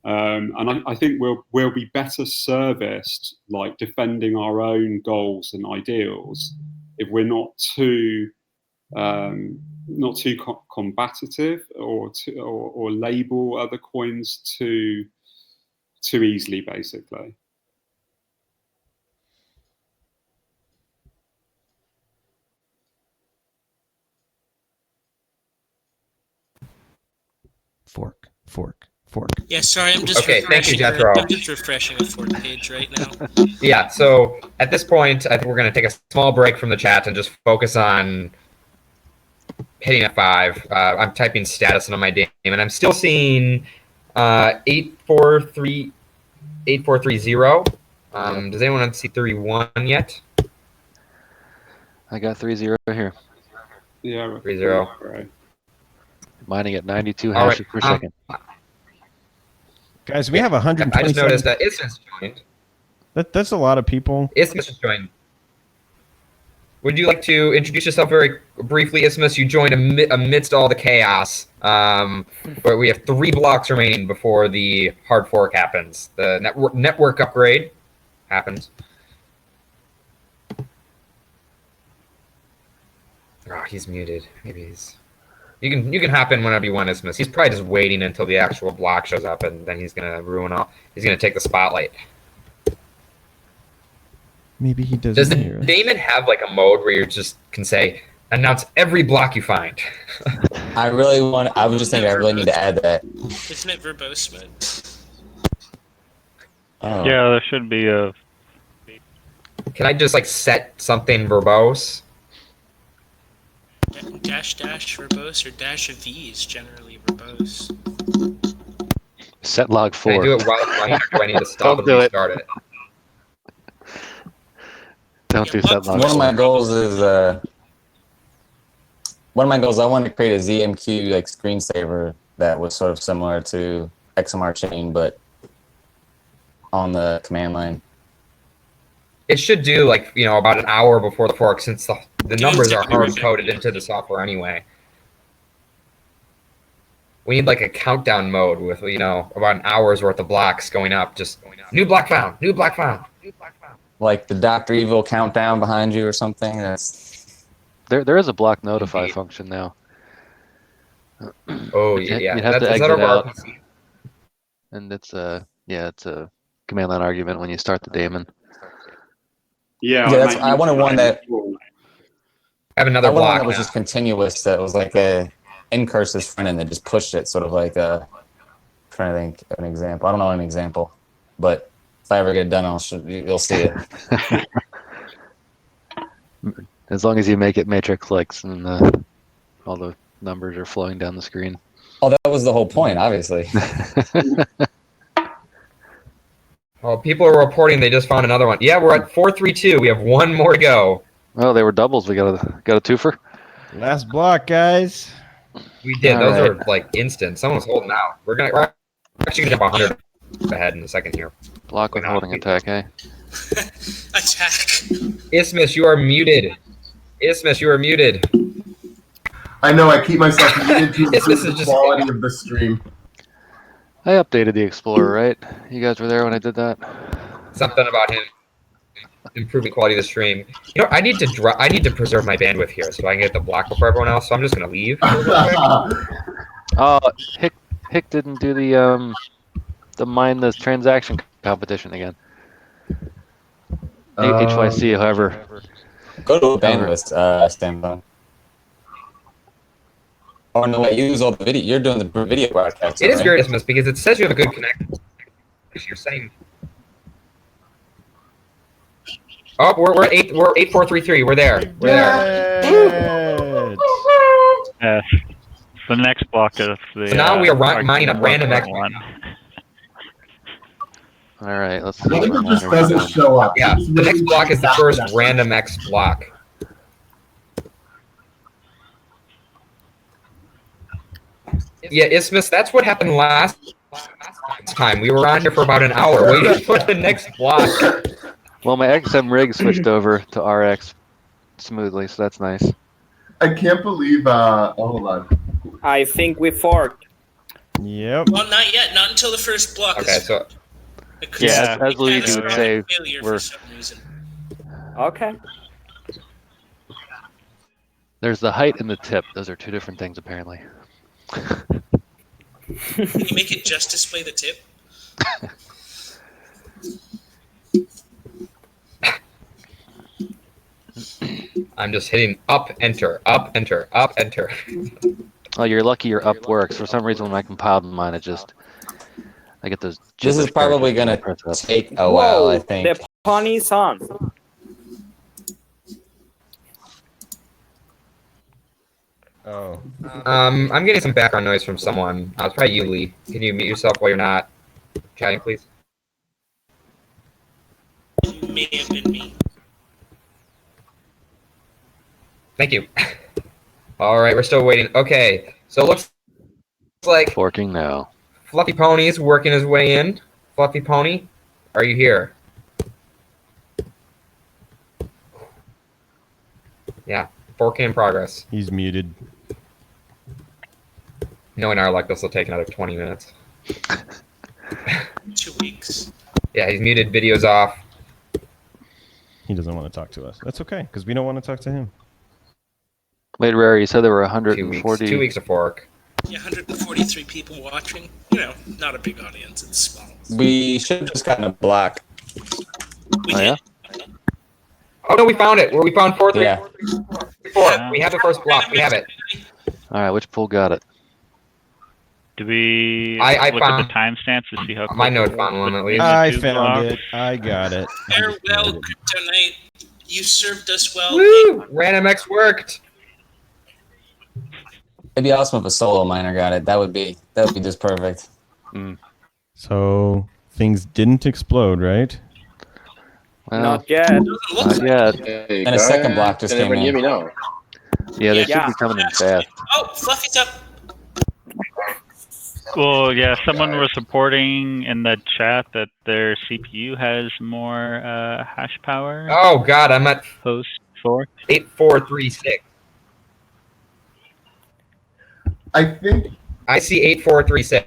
[SPEAKER 8] And I think we'll be better serviced, like defending our own goals and ideals, if we're not too combative or label other coins too easily, basically.
[SPEAKER 2] fork.
[SPEAKER 3] Yeah, sorry, I'm just
[SPEAKER 1] Okay, thank you, Jethro.
[SPEAKER 3] I'm just refreshing a fork page right now.
[SPEAKER 1] Yeah, so at this point, I think we're going to take a small break from the chat and just focus on hitting F5. I'm typing status into my game, and I'm still seeing 8430. Does anyone see 31 yet?
[SPEAKER 6] I got 3-0 here.
[SPEAKER 8] Yeah,
[SPEAKER 1] 3-0.
[SPEAKER 8] Right.
[SPEAKER 6] Mining at 92
[SPEAKER 1] All
[SPEAKER 6] hashes
[SPEAKER 1] right.
[SPEAKER 6] per second.
[SPEAKER 2] Guys, we have
[SPEAKER 1] I
[SPEAKER 2] 127.
[SPEAKER 1] just noticed that Isthmus joined.
[SPEAKER 2] That's a lot of people.
[SPEAKER 1] Isthmus has joined. Would you like to introduce yourself very briefly, Isthmus? You joined amidst all the chaos. Where we have 3 blocks remaining before the hard fork happens. The network upgrade happens. Oh, he's muted. Maybe he's. You can hop in whenever you want, Isthmus. He's probably just waiting until the actual block shows up, and then he's gonna ruin all. He's gonna take the spotlight.
[SPEAKER 2] Maybe he doesn't
[SPEAKER 1] Does the
[SPEAKER 2] hear us.
[SPEAKER 1] daemon have like a mode where you just can say announce every block you find?
[SPEAKER 5] I was just thinking I really need to add that.
[SPEAKER 3] Isn't it verbose mode?
[SPEAKER 5] Oh.
[SPEAKER 7] Yeah, there should be a.
[SPEAKER 1] Can I just like set something verbose?
[SPEAKER 3] Dash verbose or dash of V's generally verbose.
[SPEAKER 6] Set log
[SPEAKER 1] Can I
[SPEAKER 6] 4.
[SPEAKER 1] do it while it's running, or do I need to stop
[SPEAKER 6] Don't
[SPEAKER 1] and
[SPEAKER 6] do it.
[SPEAKER 1] restart it?
[SPEAKER 6] Don't do
[SPEAKER 3] Yeah,
[SPEAKER 6] set log
[SPEAKER 5] One of
[SPEAKER 6] 4.
[SPEAKER 5] my goals is I want to create a ZMQ like screensaver that was sort of similar to XMR chain, but on the command line.
[SPEAKER 1] It should do like about an hour before the fork, since the numbers are
[SPEAKER 3] exactly
[SPEAKER 1] hard
[SPEAKER 3] right.
[SPEAKER 1] coded into the software anyway. We need like a countdown mode with about an hour's worth of blocks going up. Just new block found, new block found.
[SPEAKER 5] Like the Dr. Evil countdown behind you or something. That's
[SPEAKER 6] There is a block notify function now.
[SPEAKER 1] Oh
[SPEAKER 6] You'd
[SPEAKER 1] yeah,
[SPEAKER 6] have to
[SPEAKER 1] is that
[SPEAKER 6] exit
[SPEAKER 1] over
[SPEAKER 6] out.
[SPEAKER 1] RPC?
[SPEAKER 6] And it's a command line argument when you start the daemon.
[SPEAKER 8] Yeah,
[SPEAKER 5] Yeah, that's- I wanted one that-
[SPEAKER 1] I have another
[SPEAKER 5] I wanted one
[SPEAKER 1] block
[SPEAKER 5] that was
[SPEAKER 1] now.
[SPEAKER 5] just continuous. That was like a incursive front end that just pushed it, sort of like a. Trying to think of an example. I don't know an example, but if I ever get it done, you'll see it.
[SPEAKER 6] As long as you make it matrix clicks and all the numbers are flowing down the screen.
[SPEAKER 5] Oh, that was the whole point, obviously.
[SPEAKER 1] Oh, people are reporting they just found another one. Yeah, we're at 432. We have one more to go.
[SPEAKER 6] Oh, they were doubles. We got a twofer.
[SPEAKER 2] Last block, guys.
[SPEAKER 1] We did.
[SPEAKER 6] All
[SPEAKER 1] Those
[SPEAKER 6] right.
[SPEAKER 1] are like instant. Someone's holding out. We're actually gonna jump 100 ahead in a second here.
[SPEAKER 6] Block with
[SPEAKER 1] Wait, no,
[SPEAKER 6] holding attack, eh?
[SPEAKER 3] Attack.
[SPEAKER 1] Isthmus, you are muted. Isthmus, you are muted.
[SPEAKER 9] I know, I keep myself muted to
[SPEAKER 1] This
[SPEAKER 9] improve
[SPEAKER 1] is
[SPEAKER 9] the
[SPEAKER 1] just-
[SPEAKER 9] quality of the stream.
[SPEAKER 6] I updated the Explorer, right? You guys were there when I did that?
[SPEAKER 1] Something about him improving quality of the stream. I need to preserve my bandwidth here so I can get the block before everyone else. So I'm just gonna leave.
[SPEAKER 6] Oh, Hick didn't do the mine the transaction competition again. HYC, however.
[SPEAKER 5] Go to a bandwidth standpoint. Oh no, wait, you use all the video. You're doing the video broadcast.
[SPEAKER 1] It is
[SPEAKER 5] right?
[SPEAKER 1] weird, Isthmus, because it says you have a good connection. You're saying. Oh, we're at 8433. We're there. We're there.
[SPEAKER 2] Good.
[SPEAKER 7] Yeah. The next block of the.
[SPEAKER 1] So now we are mining up
[SPEAKER 7] argument
[SPEAKER 1] RandomX.
[SPEAKER 7] 1.1.
[SPEAKER 6] All right, let's see.
[SPEAKER 9] What if
[SPEAKER 6] where
[SPEAKER 9] it just
[SPEAKER 6] mine are
[SPEAKER 9] doesn't
[SPEAKER 6] going.
[SPEAKER 9] show up?
[SPEAKER 1] Yeah,
[SPEAKER 9] It's
[SPEAKER 1] the next
[SPEAKER 9] really
[SPEAKER 1] block is the
[SPEAKER 9] bad.
[SPEAKER 1] first RandomX block. Yeah, Isthmus, that's what happened last time. We were on here for about an hour waiting for the next block.
[SPEAKER 6] Well, my XM rig switched over to RX smoothly, so that's nice.
[SPEAKER 9] I can't believe, hold on.
[SPEAKER 4] I think we forked.
[SPEAKER 2] Yep.
[SPEAKER 3] Well, not yet. Not until the first block.
[SPEAKER 1] Okay, so
[SPEAKER 6] Yeah, as Luigi
[SPEAKER 3] It's
[SPEAKER 6] would
[SPEAKER 3] a
[SPEAKER 6] say,
[SPEAKER 3] failure
[SPEAKER 6] we're-
[SPEAKER 3] for some reason.
[SPEAKER 4] Okay.
[SPEAKER 6] there's the height and the tip. Those are two different things, apparently.
[SPEAKER 3] Can you make it just display the tip?
[SPEAKER 1] I'm just hitting up, enter, up, enter, up, enter.
[SPEAKER 6] Oh, you're lucky your up works. For some reason, when I compiled mine, I get those.
[SPEAKER 5] This is
[SPEAKER 6] gibberish
[SPEAKER 5] probably
[SPEAKER 6] characters when I
[SPEAKER 5] gonna
[SPEAKER 6] press up.
[SPEAKER 5] take a while, I
[SPEAKER 4] Whoa,
[SPEAKER 5] think.
[SPEAKER 4] the pony's on.
[SPEAKER 2] Oh.
[SPEAKER 1] I'm getting some background noise from someone. It's probably you, Lee. Can you mute yourself while you're not chatting, please?
[SPEAKER 3] It may have been me.
[SPEAKER 1] Thank you. All right, we're still waiting. Okay, so it looks like
[SPEAKER 6] Forking now.
[SPEAKER 1] Fluffy Pony's working his way in. Fluffy Pony, are you here? Yeah, forking in progress.
[SPEAKER 2] He's muted.
[SPEAKER 1] Knowing our luck, this will take another 20 minutes.
[SPEAKER 3] 2 weeks.
[SPEAKER 1] Yeah, he's muted, videos off.
[SPEAKER 2] He doesn't want to talk to us. That's okay, because we don't want to talk to him.
[SPEAKER 6] Wait, Rare, you said there were
[SPEAKER 1] 2 weeks.
[SPEAKER 6] 140.
[SPEAKER 1] 2 weeks of fork.
[SPEAKER 3] Yeah, 143 people watching. You know, not a big audience. It's small.
[SPEAKER 5] We should have just gotten a block.
[SPEAKER 3] We
[SPEAKER 6] Oh,
[SPEAKER 3] did.
[SPEAKER 6] yeah?
[SPEAKER 1] Oh no, we found it. We found 4, 3,
[SPEAKER 5] Yeah.
[SPEAKER 1] 4, 3, 4. We have the first block. We have it.
[SPEAKER 6] All right, which pool got it?
[SPEAKER 7] Do we
[SPEAKER 1] I
[SPEAKER 7] look at
[SPEAKER 1] found-
[SPEAKER 7] the timestamps to see how
[SPEAKER 1] My
[SPEAKER 7] quick
[SPEAKER 1] node
[SPEAKER 7] it
[SPEAKER 1] found
[SPEAKER 7] was
[SPEAKER 1] one at
[SPEAKER 7] between
[SPEAKER 1] least.
[SPEAKER 7] the
[SPEAKER 2] I
[SPEAKER 7] two
[SPEAKER 2] found
[SPEAKER 7] blocks?
[SPEAKER 2] it. I got it.
[SPEAKER 3] Farewell, Kryptonite. You served us well.
[SPEAKER 1] Woo! RandomX worked.
[SPEAKER 5] It'd be awesome if a solo miner got it. That would be just perfect.
[SPEAKER 2] So things didn't explode, right?
[SPEAKER 6] Well,
[SPEAKER 4] Not yet.
[SPEAKER 3] Doesn't look
[SPEAKER 6] not
[SPEAKER 3] like
[SPEAKER 6] yet.
[SPEAKER 10] There you
[SPEAKER 5] And a
[SPEAKER 10] go.
[SPEAKER 5] second block just
[SPEAKER 10] Can
[SPEAKER 5] came
[SPEAKER 10] everyone
[SPEAKER 5] in.
[SPEAKER 10] hear me now?
[SPEAKER 6] Yeah, they
[SPEAKER 3] Yeah.
[SPEAKER 6] should be coming in fast.
[SPEAKER 3] Oh, Fluffy's up.
[SPEAKER 7] Well, yeah, someone was reporting in the chat that their CPU has more hash power
[SPEAKER 1] Oh god, I'm at
[SPEAKER 7] post fork.
[SPEAKER 1] 8436.
[SPEAKER 9] I think
[SPEAKER 1] I see 8436.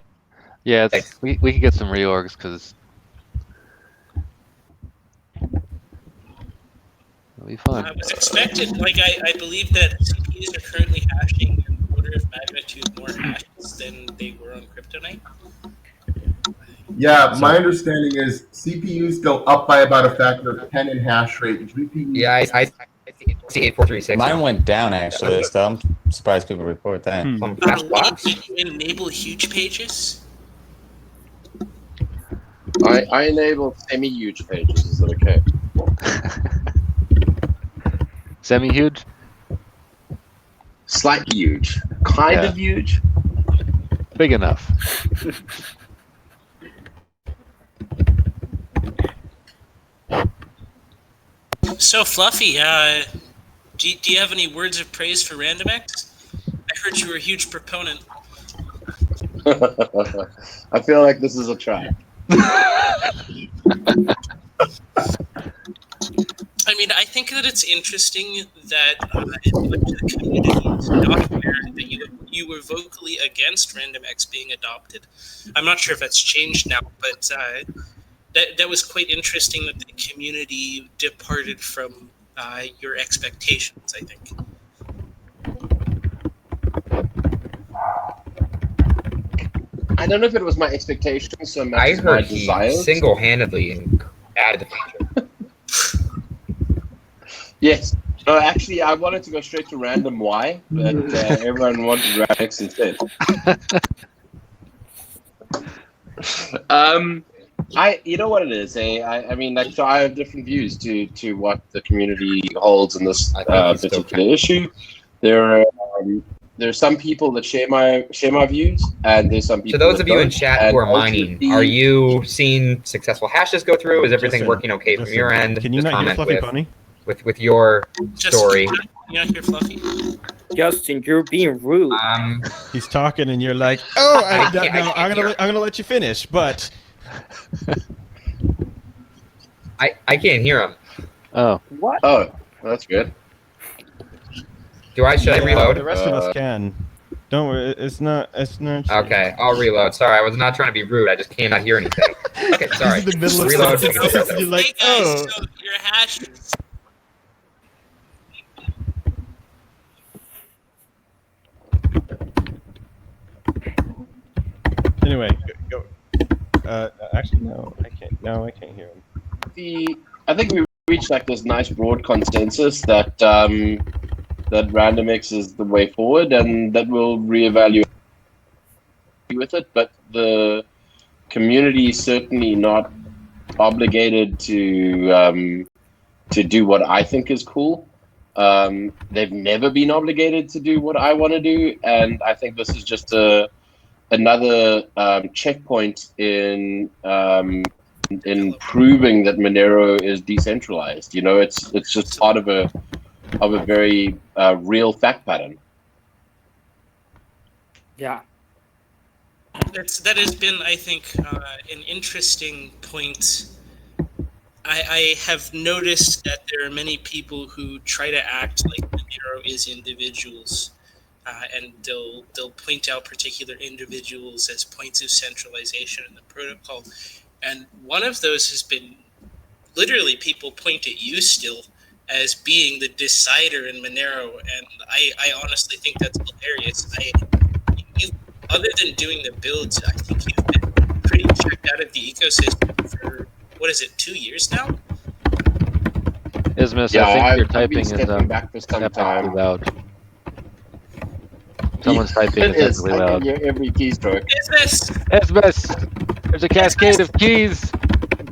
[SPEAKER 6] Yeah, we could get some reorgs because it'll be fun.
[SPEAKER 3] It was expected. Like, I believe that CPUs are currently hashing an order of magnitude more hashes than they were on Kryptonite.
[SPEAKER 9] yeah, my understanding is CPUs go up by about a factor of 10 in hash rate. GPUs
[SPEAKER 1] Yeah, I see 8436.
[SPEAKER 5] Mine went down actually, so I'm surprised people report that.
[SPEAKER 1] Some hash blocks.
[SPEAKER 3] Can you enable huge pages?
[SPEAKER 10] I enabled semi-huge pages. Is that okay?
[SPEAKER 6] Semi-huge?
[SPEAKER 10] Slightly huge. Kind
[SPEAKER 6] Yeah.
[SPEAKER 10] of huge.
[SPEAKER 6] Big enough.
[SPEAKER 3] So, Fluffy, do you have any words of praise for RandomX? I heard you were a huge proponent.
[SPEAKER 10] I feel like this is a trap.
[SPEAKER 3] I mean, I think that it's interesting that the community is not aware that you were vocally against RandomX being adopted. I'm not sure if that's changed now, but that was quite interesting that the community departed from your expectations, I think.
[SPEAKER 10] I don't know if it was my expectations so much
[SPEAKER 1] I
[SPEAKER 10] as my
[SPEAKER 1] heard he
[SPEAKER 10] desires.
[SPEAKER 1] single-handedly added the feature.
[SPEAKER 10] Yes. No, actually, I wanted to go straight to random Y, but everyone wanted RandomX instead. You know what it is, eh? I mean, like, so I have different views to what the community holds in this
[SPEAKER 1] I think he's still
[SPEAKER 10] particular issue. There are some people that share my views, and there's some people.
[SPEAKER 1] So those
[SPEAKER 10] that
[SPEAKER 1] of you in
[SPEAKER 10] don't.
[SPEAKER 1] chat
[SPEAKER 10] And
[SPEAKER 1] who are mining,
[SPEAKER 10] ultimately-
[SPEAKER 1] are you seeing successful hashes go through? Is everything
[SPEAKER 2] Justin,
[SPEAKER 1] working okay from
[SPEAKER 2] Justin,
[SPEAKER 1] your end?
[SPEAKER 2] Can you
[SPEAKER 1] Just
[SPEAKER 2] not hear
[SPEAKER 1] comment
[SPEAKER 2] Fluffy Bunny?
[SPEAKER 1] with your
[SPEAKER 3] Just
[SPEAKER 1] story.
[SPEAKER 3] you not hear Fluffy?
[SPEAKER 4] Justin, you're being rude.
[SPEAKER 2] He's talking, and you're like, "Oh,
[SPEAKER 1] I can't
[SPEAKER 2] I'm
[SPEAKER 1] hear.
[SPEAKER 2] gonna let you finish." But
[SPEAKER 1] I can't hear him.
[SPEAKER 6] Oh,
[SPEAKER 4] What?
[SPEAKER 10] Oh, that's good.
[SPEAKER 1] Should I
[SPEAKER 2] Yeah,
[SPEAKER 1] reload?
[SPEAKER 2] The rest of us can. Don't worry. It's not.
[SPEAKER 1] Okay, I'll reload. Sorry, I was not trying to be rude. I just cannot hear anything. Okay, sorry.
[SPEAKER 2] He's in the middle of
[SPEAKER 1] Reload.
[SPEAKER 2] something. You're like,
[SPEAKER 3] Hey guys,
[SPEAKER 2] "Oh."
[SPEAKER 3] so your hashes.
[SPEAKER 2] Anyway, go. Actually, no, I can't. No, I can't hear him.
[SPEAKER 10] I think we reached like this nice broad consensus that that RandomX is the way forward, and that we'll reevaluate with it. But the community is certainly not obligated to do what I think is cool. They've never been obligated to do what I want to do, and I think this is just another checkpoint in proving that Monero is decentralized. You know, it's just part of a very real fact pattern.
[SPEAKER 4] Yeah.
[SPEAKER 3] That has been, I think, an interesting point. I have noticed that there are many people who try to act like Monero is individuals, and they'll point out particular individuals as points of centralization in the protocol. And one of those has been literally people point at you still as being the decider in Monero, and I honestly think that's hilarious. You, other than doing the builds, I think you've been pretty checked out of the ecosystem for, what is it, 2 years now?
[SPEAKER 6] Ismus,
[SPEAKER 10] Yeah,
[SPEAKER 6] I think your
[SPEAKER 10] I've been
[SPEAKER 6] typing is
[SPEAKER 10] stepping back for some
[SPEAKER 6] epically
[SPEAKER 10] time.
[SPEAKER 6] loud. Someone's typing
[SPEAKER 10] It
[SPEAKER 6] is
[SPEAKER 10] is.
[SPEAKER 6] epically
[SPEAKER 10] I can
[SPEAKER 6] loud.
[SPEAKER 10] hear every keystroke.
[SPEAKER 3] Is this?
[SPEAKER 6] Ismus, there's a cascade of keys.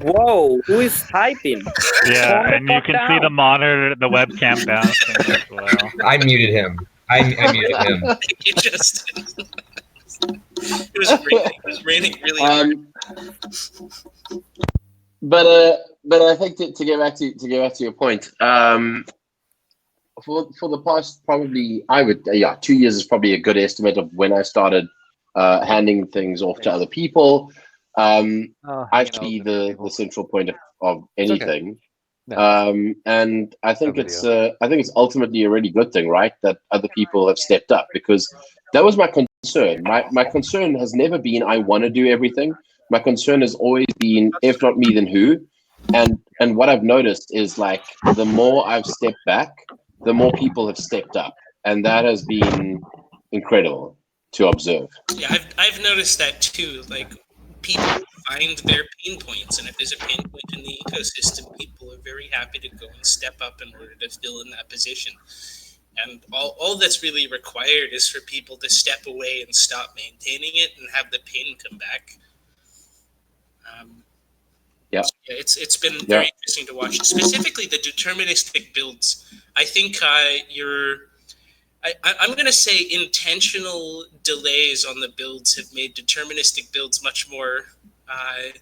[SPEAKER 4] Whoa, who is typing?
[SPEAKER 7] Yeah,
[SPEAKER 4] Calm the
[SPEAKER 7] and you
[SPEAKER 4] fuck
[SPEAKER 7] can see the
[SPEAKER 4] down.
[SPEAKER 7] monitor, the webcam bouncing as well.
[SPEAKER 1] I muted him. I muted him.
[SPEAKER 3] You just. It was raining really hard.
[SPEAKER 10] But I think to get back to your point, for the past probably 2 years is probably a good estimate of when I started handing things off to other people. I should be the central point of anything. And I think it's ultimately a really good thing, right? That other people have stepped up, because that was my concern. My concern has never been I want to do everything. My concern has always been, if not me, then who? And what I've noticed is, like, the more I've stepped back, the more people have stepped up, and that has been incredible to observe.
[SPEAKER 3] Yeah, I've noticed that too. Like, people find their pain points, and if there's a pain point in the ecosystem, people are very happy to go and step up in order to fill in that position. And all that's really required is for people to step away and stop maintaining it and have the pain come back.
[SPEAKER 10] Yeah,
[SPEAKER 3] it's been very interesting to watch, specifically the deterministic builds. I think I'm going to say intentional delays on the builds have made deterministic builds much more of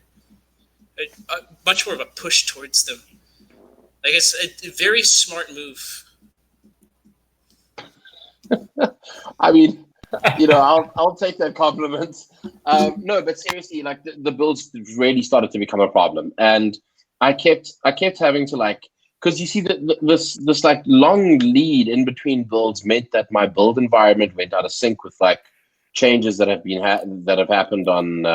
[SPEAKER 3] a push towards them. Like, it's a very smart move.
[SPEAKER 10] I mean, I'll take that compliment. No, but seriously, like, the builds really started to become a problem, and I kept having to, like, because you see this like long lead in between builds meant that my build environment went out of sync with, like, changes that have happened on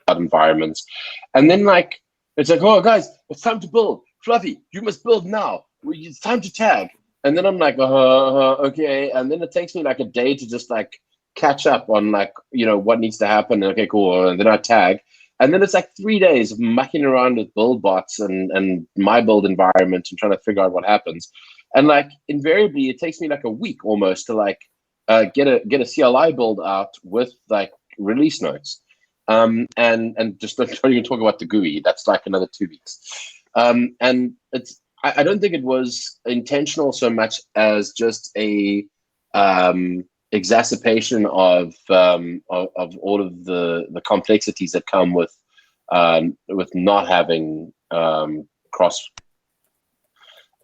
[SPEAKER 10] environments, and then, like, it's like, oh guys, it's time to build. Fluffy, you must build now. It's time to tag. And then I'm like, okay. And then it takes me like a day to just, like, catch up on, like, what needs to happen. Okay, cool. And then I tag. And then it's like 3 days of mucking around with build bots and my build environment and trying to figure out what happens. And, like, invariably, it takes me like a week almost to, like, get a CLI build out with, like, release notes. And just don't even talk about the GUI. That's like another 2 weeks. And I don't think it was intentional so much as just a exacerbation of all of the complexities that come with not having cross.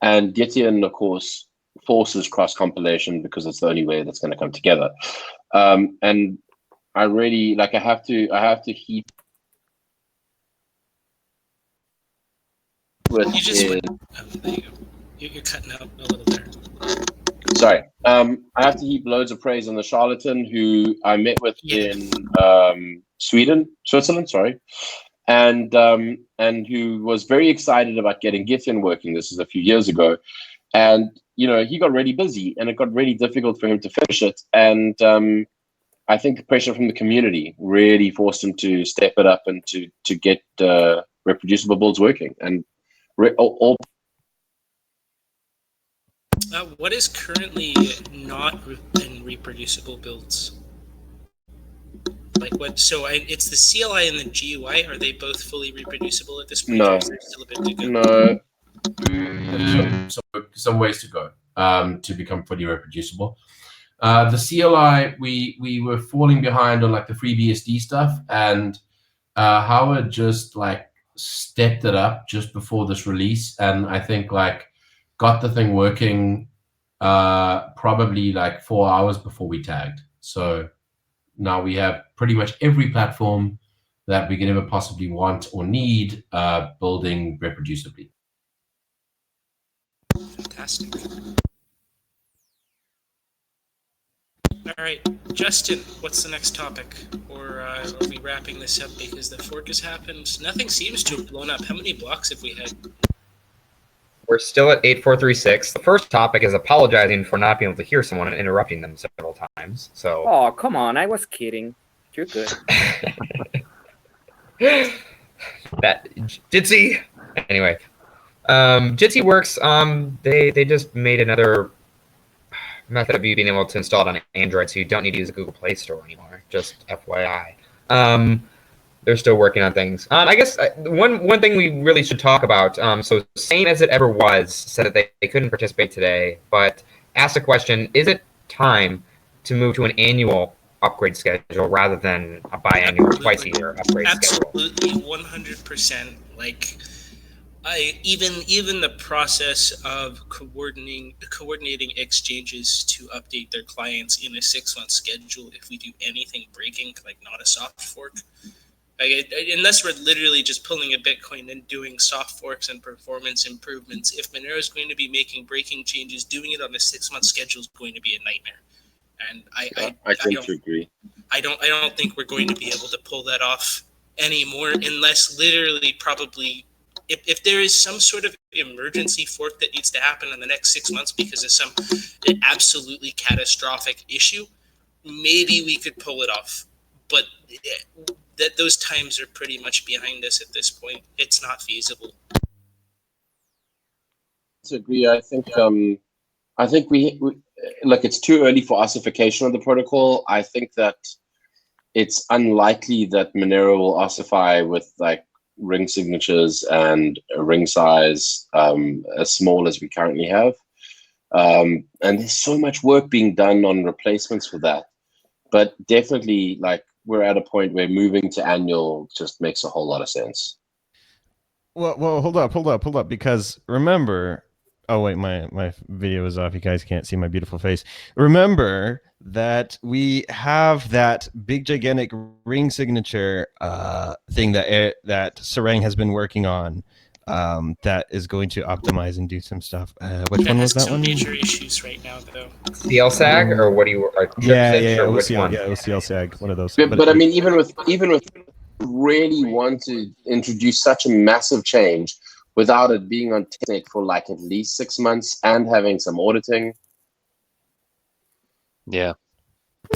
[SPEAKER 10] And Gitian, of course, forces cross compilation because it's the only way that's going to come together. And I really, like, I have to heap with
[SPEAKER 3] You just there you go. You're cutting out a little there.
[SPEAKER 10] Sorry. I have to heap loads of praise on the charlatan who I met with in Switzerland, sorry, and who was very excited about getting Gitian working. This is a few years ago, and he got really busy, and it got really difficult for him to finish it. And I think the pressure from the community really forced him to step it up and to get reproducible builds working. And
[SPEAKER 3] what is currently not in reproducible builds? Like what? So it's the CLI and the GUI. Are they both fully reproducible at this point?
[SPEAKER 10] No.
[SPEAKER 3] Or is there still a bit to go?
[SPEAKER 11] No. Some ways to go to become fully reproducible. The CLI, we were falling behind on, like, the FreeBSD stuff, and Howard just, like, stepped it up just before this release, and I think, like, got the thing working probably like 4 hours before we tagged. So now we have pretty much every platform that we could ever possibly want or need building reproducibly.
[SPEAKER 3] Fantastic. All right, Justin, what's the next topic? Or are we wrapping this up because the fork has happened? Nothing seems to have blown up. How many blocks have we had?
[SPEAKER 1] We're still at 8436. The first topic is apologizing for not being able to hear someone and interrupting them several times. So.
[SPEAKER 4] Oh, come on! I was kidding. You're good.
[SPEAKER 1] That Jitsi. Anyway, Jitsi works. They just made another method of you being able to install it on Android, so you don't need to use the Google Play Store anymore. Just FYI. They're still working on things. I guess one thing we really should talk about. So Sane as it ever was said that they couldn't participate today, but asked a question: is it time to move to an annual upgrade schedule rather than a biannual, twice a year upgrade schedule?
[SPEAKER 3] Absolutely, 100%. Like, even the process of coordinating exchanges to update their clients in a 6-month schedule. If we do anything breaking, like not a soft fork. Unless we're literally just pulling a Bitcoin and doing soft forks and performance improvements, if Monero is going to be making breaking changes, doing it on a 6-month schedule is going to be a nightmare. And
[SPEAKER 10] I tend to agree.
[SPEAKER 3] I don't think we're going to be able to pull that off anymore, unless literally probably if there is some sort of emergency fork that needs to happen in the next 6 months because of some absolutely catastrophic issue, maybe we could pull it off. But that those times are pretty much behind us at this point. It's not feasible.
[SPEAKER 10] To agree, I think we look. It's too early for ossification of the protocol. I think that it's unlikely that Monero will ossify with like ring signatures and a ring size as small as we currently have. And there's so much work being done on replacements for that. But definitely, like, we're at a point where moving to annual just makes a whole lot of sense.
[SPEAKER 2] Well, hold up, because remember, oh wait, my video is off. You guys can't see my beautiful face. Remember that we have that big gigantic ring signature thing that Sarang has been working on, that is going to optimize and do some stuff. Which one was that one?
[SPEAKER 3] Major issues right now, though.
[SPEAKER 1] CLSAG or what do you?
[SPEAKER 2] CLSAG, one of those.
[SPEAKER 10] But I mean, even with really want to introduce such a massive change without it being on testnet for like at least 6 months and having some auditing.
[SPEAKER 6] Yeah.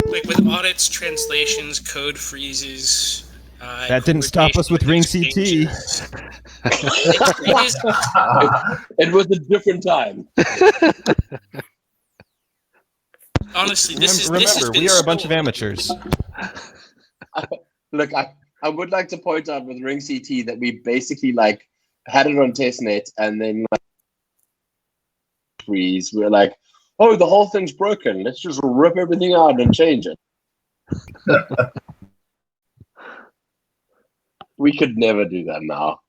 [SPEAKER 3] Like with audits, translations, code freezes.
[SPEAKER 2] That didn't stop us with Ring CT.
[SPEAKER 10] It was a different time.
[SPEAKER 3] Honestly,
[SPEAKER 2] remember, we are a bunch of amateurs.
[SPEAKER 10] Look, I would like to point out with Ring CT that we basically like had it on testnet and then like freeze. We're like, oh, the whole thing's broken. Let's just rip everything out and change it. We could never do that now.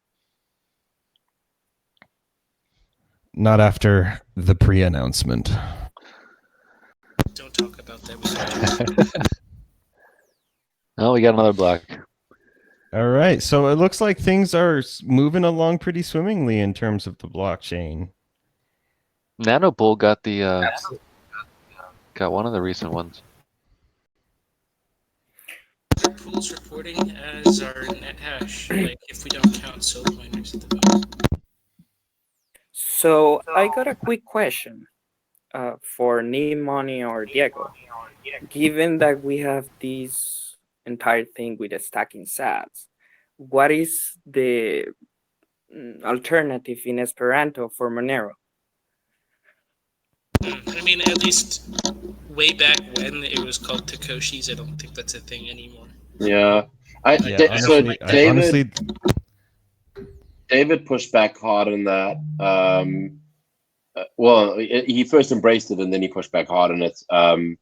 [SPEAKER 2] Not after the pre-announcement.
[SPEAKER 3] Don't talk about that.
[SPEAKER 6] Oh, we got another block.
[SPEAKER 2] All right, so it looks like things are moving along pretty swimmingly in terms of the blockchain.
[SPEAKER 6] Nanobull got the got one of the recent ones.
[SPEAKER 3] Pool's reporting as our net hash, like if we don't count solo miners at the bottom.
[SPEAKER 4] So I got a quick question for Neem, Money, or Diego. Given that we have this entire thing with the stacking sats, what is the alternative in Esperanto for Monero?
[SPEAKER 3] I mean, at least way back when it was called Takoshis, I don't think that's a thing anymore.
[SPEAKER 10] Yeah. David pushed back hard on that. Well, he first embraced it and then he pushed back hard on it. I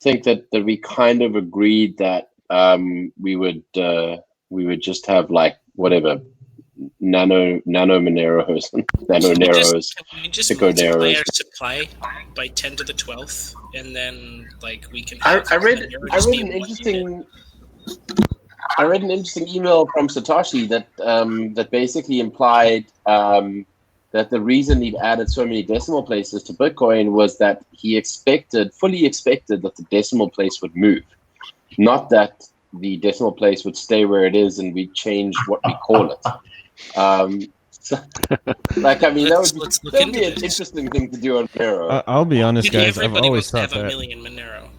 [SPEAKER 10] think that we kind of agreed that we would just have like whatever nano Moneros, nano Neros,
[SPEAKER 3] Can we just
[SPEAKER 10] Pico
[SPEAKER 3] multiply
[SPEAKER 10] Neros.
[SPEAKER 3] our supply by 10 to the 12th, and then like we can.
[SPEAKER 10] I
[SPEAKER 3] have
[SPEAKER 10] read
[SPEAKER 3] Monero just be
[SPEAKER 10] an
[SPEAKER 3] one
[SPEAKER 10] interesting.
[SPEAKER 3] unit?
[SPEAKER 10] I read an interesting email from Satoshi that that basically implied that the reason he added so many decimal places to Bitcoin was that he fully expected that the decimal place would move, not that the decimal place would stay where it is and we change what we call it. So, like, I mean, that would be an interesting thing to do on Monero.
[SPEAKER 2] I'll be honest, guys. I've
[SPEAKER 3] Everybody
[SPEAKER 2] always
[SPEAKER 3] wants to
[SPEAKER 2] thought
[SPEAKER 3] have a
[SPEAKER 2] that.
[SPEAKER 3] million Monero.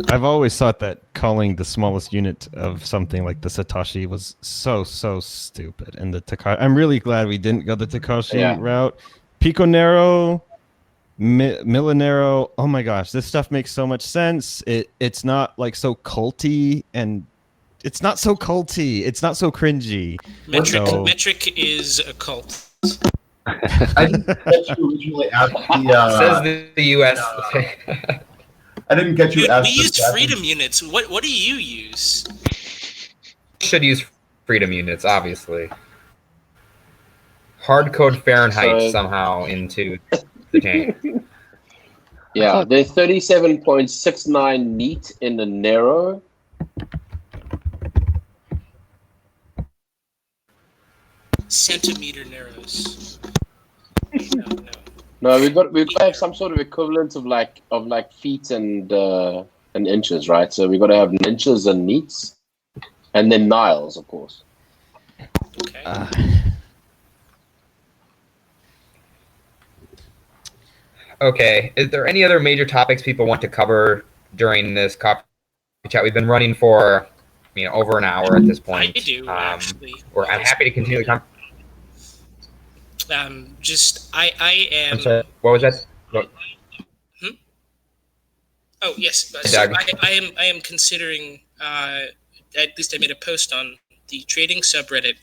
[SPEAKER 2] I've always thought that calling the smallest unit of something like the Satoshi was so stupid. And the Takashi, I'm really glad we didn't go the Takashi route. Piconero, Millinero. Oh my gosh, this stuff makes so much sense. It's not like so culty, and it's not so culty. It's not so cringy.
[SPEAKER 3] Metric is a cult.
[SPEAKER 9] I didn't get you originally asked
[SPEAKER 1] Says the U.S.
[SPEAKER 9] I didn't get you
[SPEAKER 3] Dude,
[SPEAKER 9] asked.
[SPEAKER 3] we use freedom units. What do you use?
[SPEAKER 1] Should use freedom units, obviously. Hard code Fahrenheit somehow into the chain.
[SPEAKER 10] Yeah, they're 37.69 neat in the narrow.
[SPEAKER 3] Centimeter narrows.
[SPEAKER 10] No, we've got to have some sort of equivalent of like feet and inches, right? So we've got to have inches and neats, and then niles, of course.
[SPEAKER 3] Okay.
[SPEAKER 1] Okay. Is there any other major topics people want to cover during this coffee chat? We've been running for over an hour at this point.
[SPEAKER 3] I do actually.
[SPEAKER 1] I'm happy to continue the conversation.
[SPEAKER 3] I am.
[SPEAKER 1] I'm sorry. What was that?
[SPEAKER 3] Oh yes. So I am considering. At least I made a post on the trading subreddit.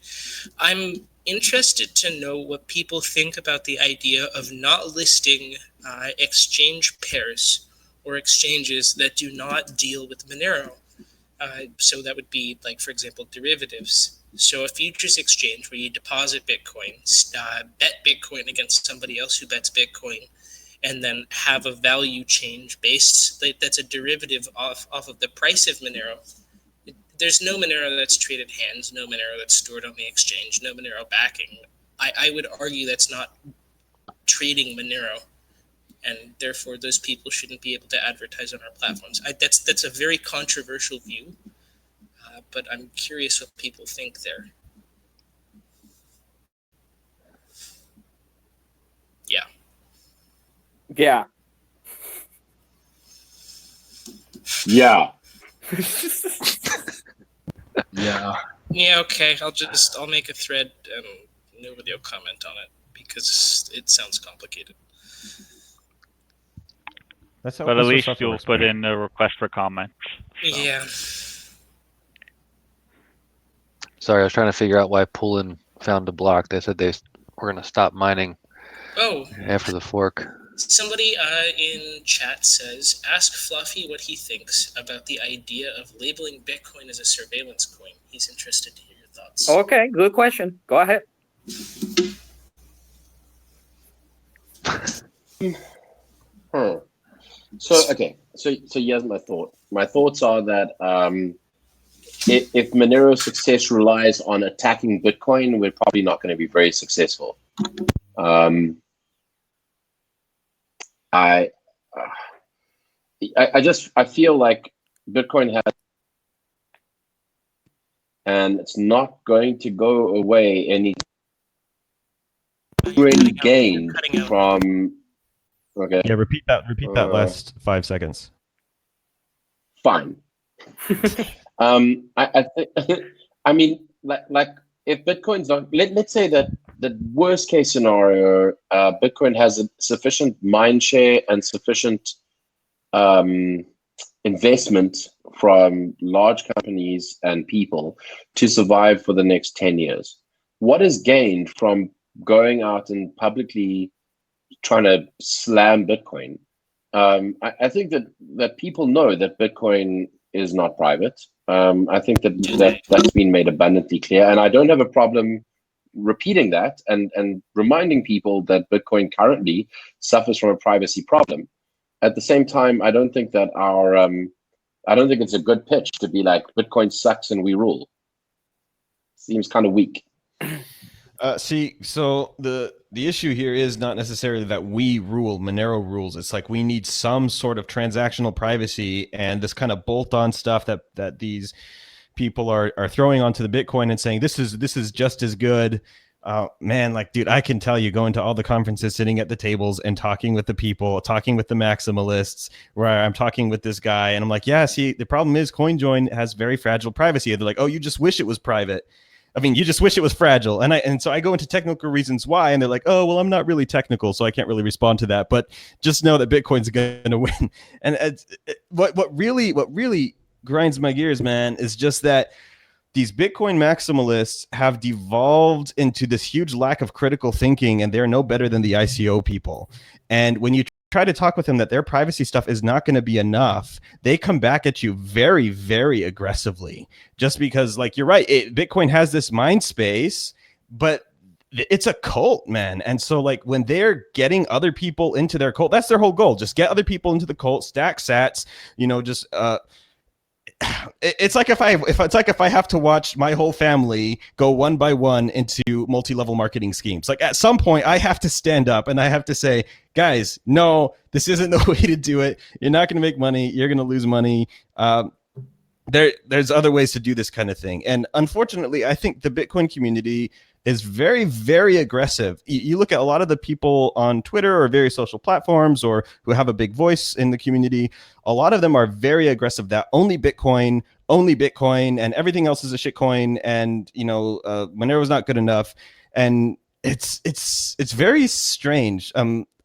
[SPEAKER 3] I'm interested to know what people think about the idea of not listing exchange pairs or exchanges that do not deal with Monero. So that would be like, for example, derivatives. So a futures exchange where you deposit Bitcoin, bet Bitcoin against somebody else who bets Bitcoin, and then have a value change based that's a derivative off of the price of Monero. There's no Monero that's traded hands, no Monero that's stored on the exchange, no Monero backing. I would argue that's not trading Monero, and therefore those people shouldn't be able to advertise on our platforms. That's a very controversial view, but I'm curious what people think there. Yeah.
[SPEAKER 4] Yeah.
[SPEAKER 10] Yeah.
[SPEAKER 3] Yeah, okay. I'll make a thread and nobody will comment on it because it sounds complicated.
[SPEAKER 2] But
[SPEAKER 7] at least you'll put in a request for comments. So.
[SPEAKER 3] Yeah.
[SPEAKER 6] Sorry, I was trying to figure out why Poolin found a block. They said they were going to stop mining after the fork.
[SPEAKER 3] Somebody in chat says, ask Fluffy what he thinks about the idea of labeling Bitcoin as a surveillance coin. He's interested to hear your thoughts.
[SPEAKER 4] Okay, good question. Go ahead.
[SPEAKER 10] So here's my thought. My thoughts are that if Monero's success relies on attacking Bitcoin, we're probably not going to be very successful. I feel like Bitcoin has, and it's not going to go away any gained from. Okay.
[SPEAKER 2] Yeah, repeat that last 5 seconds.
[SPEAKER 10] Fine. I think. I mean, like if Bitcoin's not, let's say that the worst case scenario, Bitcoin has a sufficient mind share and sufficient investment from large companies and people to survive for the next 10 years. What is gained from going out and publicly trying to slam Bitcoin? I think that people know that Bitcoin is not private. I think that's been made abundantly clear, and I don't have a problem repeating that and reminding people that Bitcoin currently suffers from a privacy problem. At the same time, I don't think that I don't think it's a good pitch to be like Bitcoin sucks and we rule. Seems kind of weak.
[SPEAKER 2] See, so the issue here is not necessarily that we rule, Monero rules. It's like we need some sort of transactional privacy, and this kind of bolt-on stuff that these people are throwing onto the Bitcoin and saying this is just as good. Man, like, dude, I can tell you, going to all the conferences, sitting at the tables and talking with the people, talking with the maximalists, where I'm talking with this guy, and I'm like, yeah, see, the problem is CoinJoin has very fragile privacy. And they're like, oh, you just wish it was private. I mean, you just wish it was fragile. And so I go into technical reasons why, and they're like, oh, well, I'm not really technical, so I can't really respond to that. But just know that Bitcoin's going to win. And what really grinds my gears, man, is just that these Bitcoin maximalists have devolved into this huge lack of critical thinking, and they're no better than the ICO people. And when you try to talk with them that their privacy stuff is not going to be enough, they come back at you very, very aggressively, just because, like, you're right, Bitcoin has this mind space, but it's a cult, man. And so, like, when they're getting other people into their cult, that's their whole goal. Just get other people into the cult, stack sats, just it's like if I have to watch my whole family go one by one into multi-level marketing schemes. Like, at some point I have to stand up and I have to say, guys, no, this isn't the way to do it. You're not going to make money. You're going to lose money. There's other ways to do this kind of thing. And unfortunately, I think the Bitcoin community is very, very aggressive. You look at a lot of the people on Twitter or various social platforms or who have a big voice in the community, a lot of them are very aggressive that only Bitcoin, and everything else is a shitcoin, and Monero is not good enough. And it's very strange.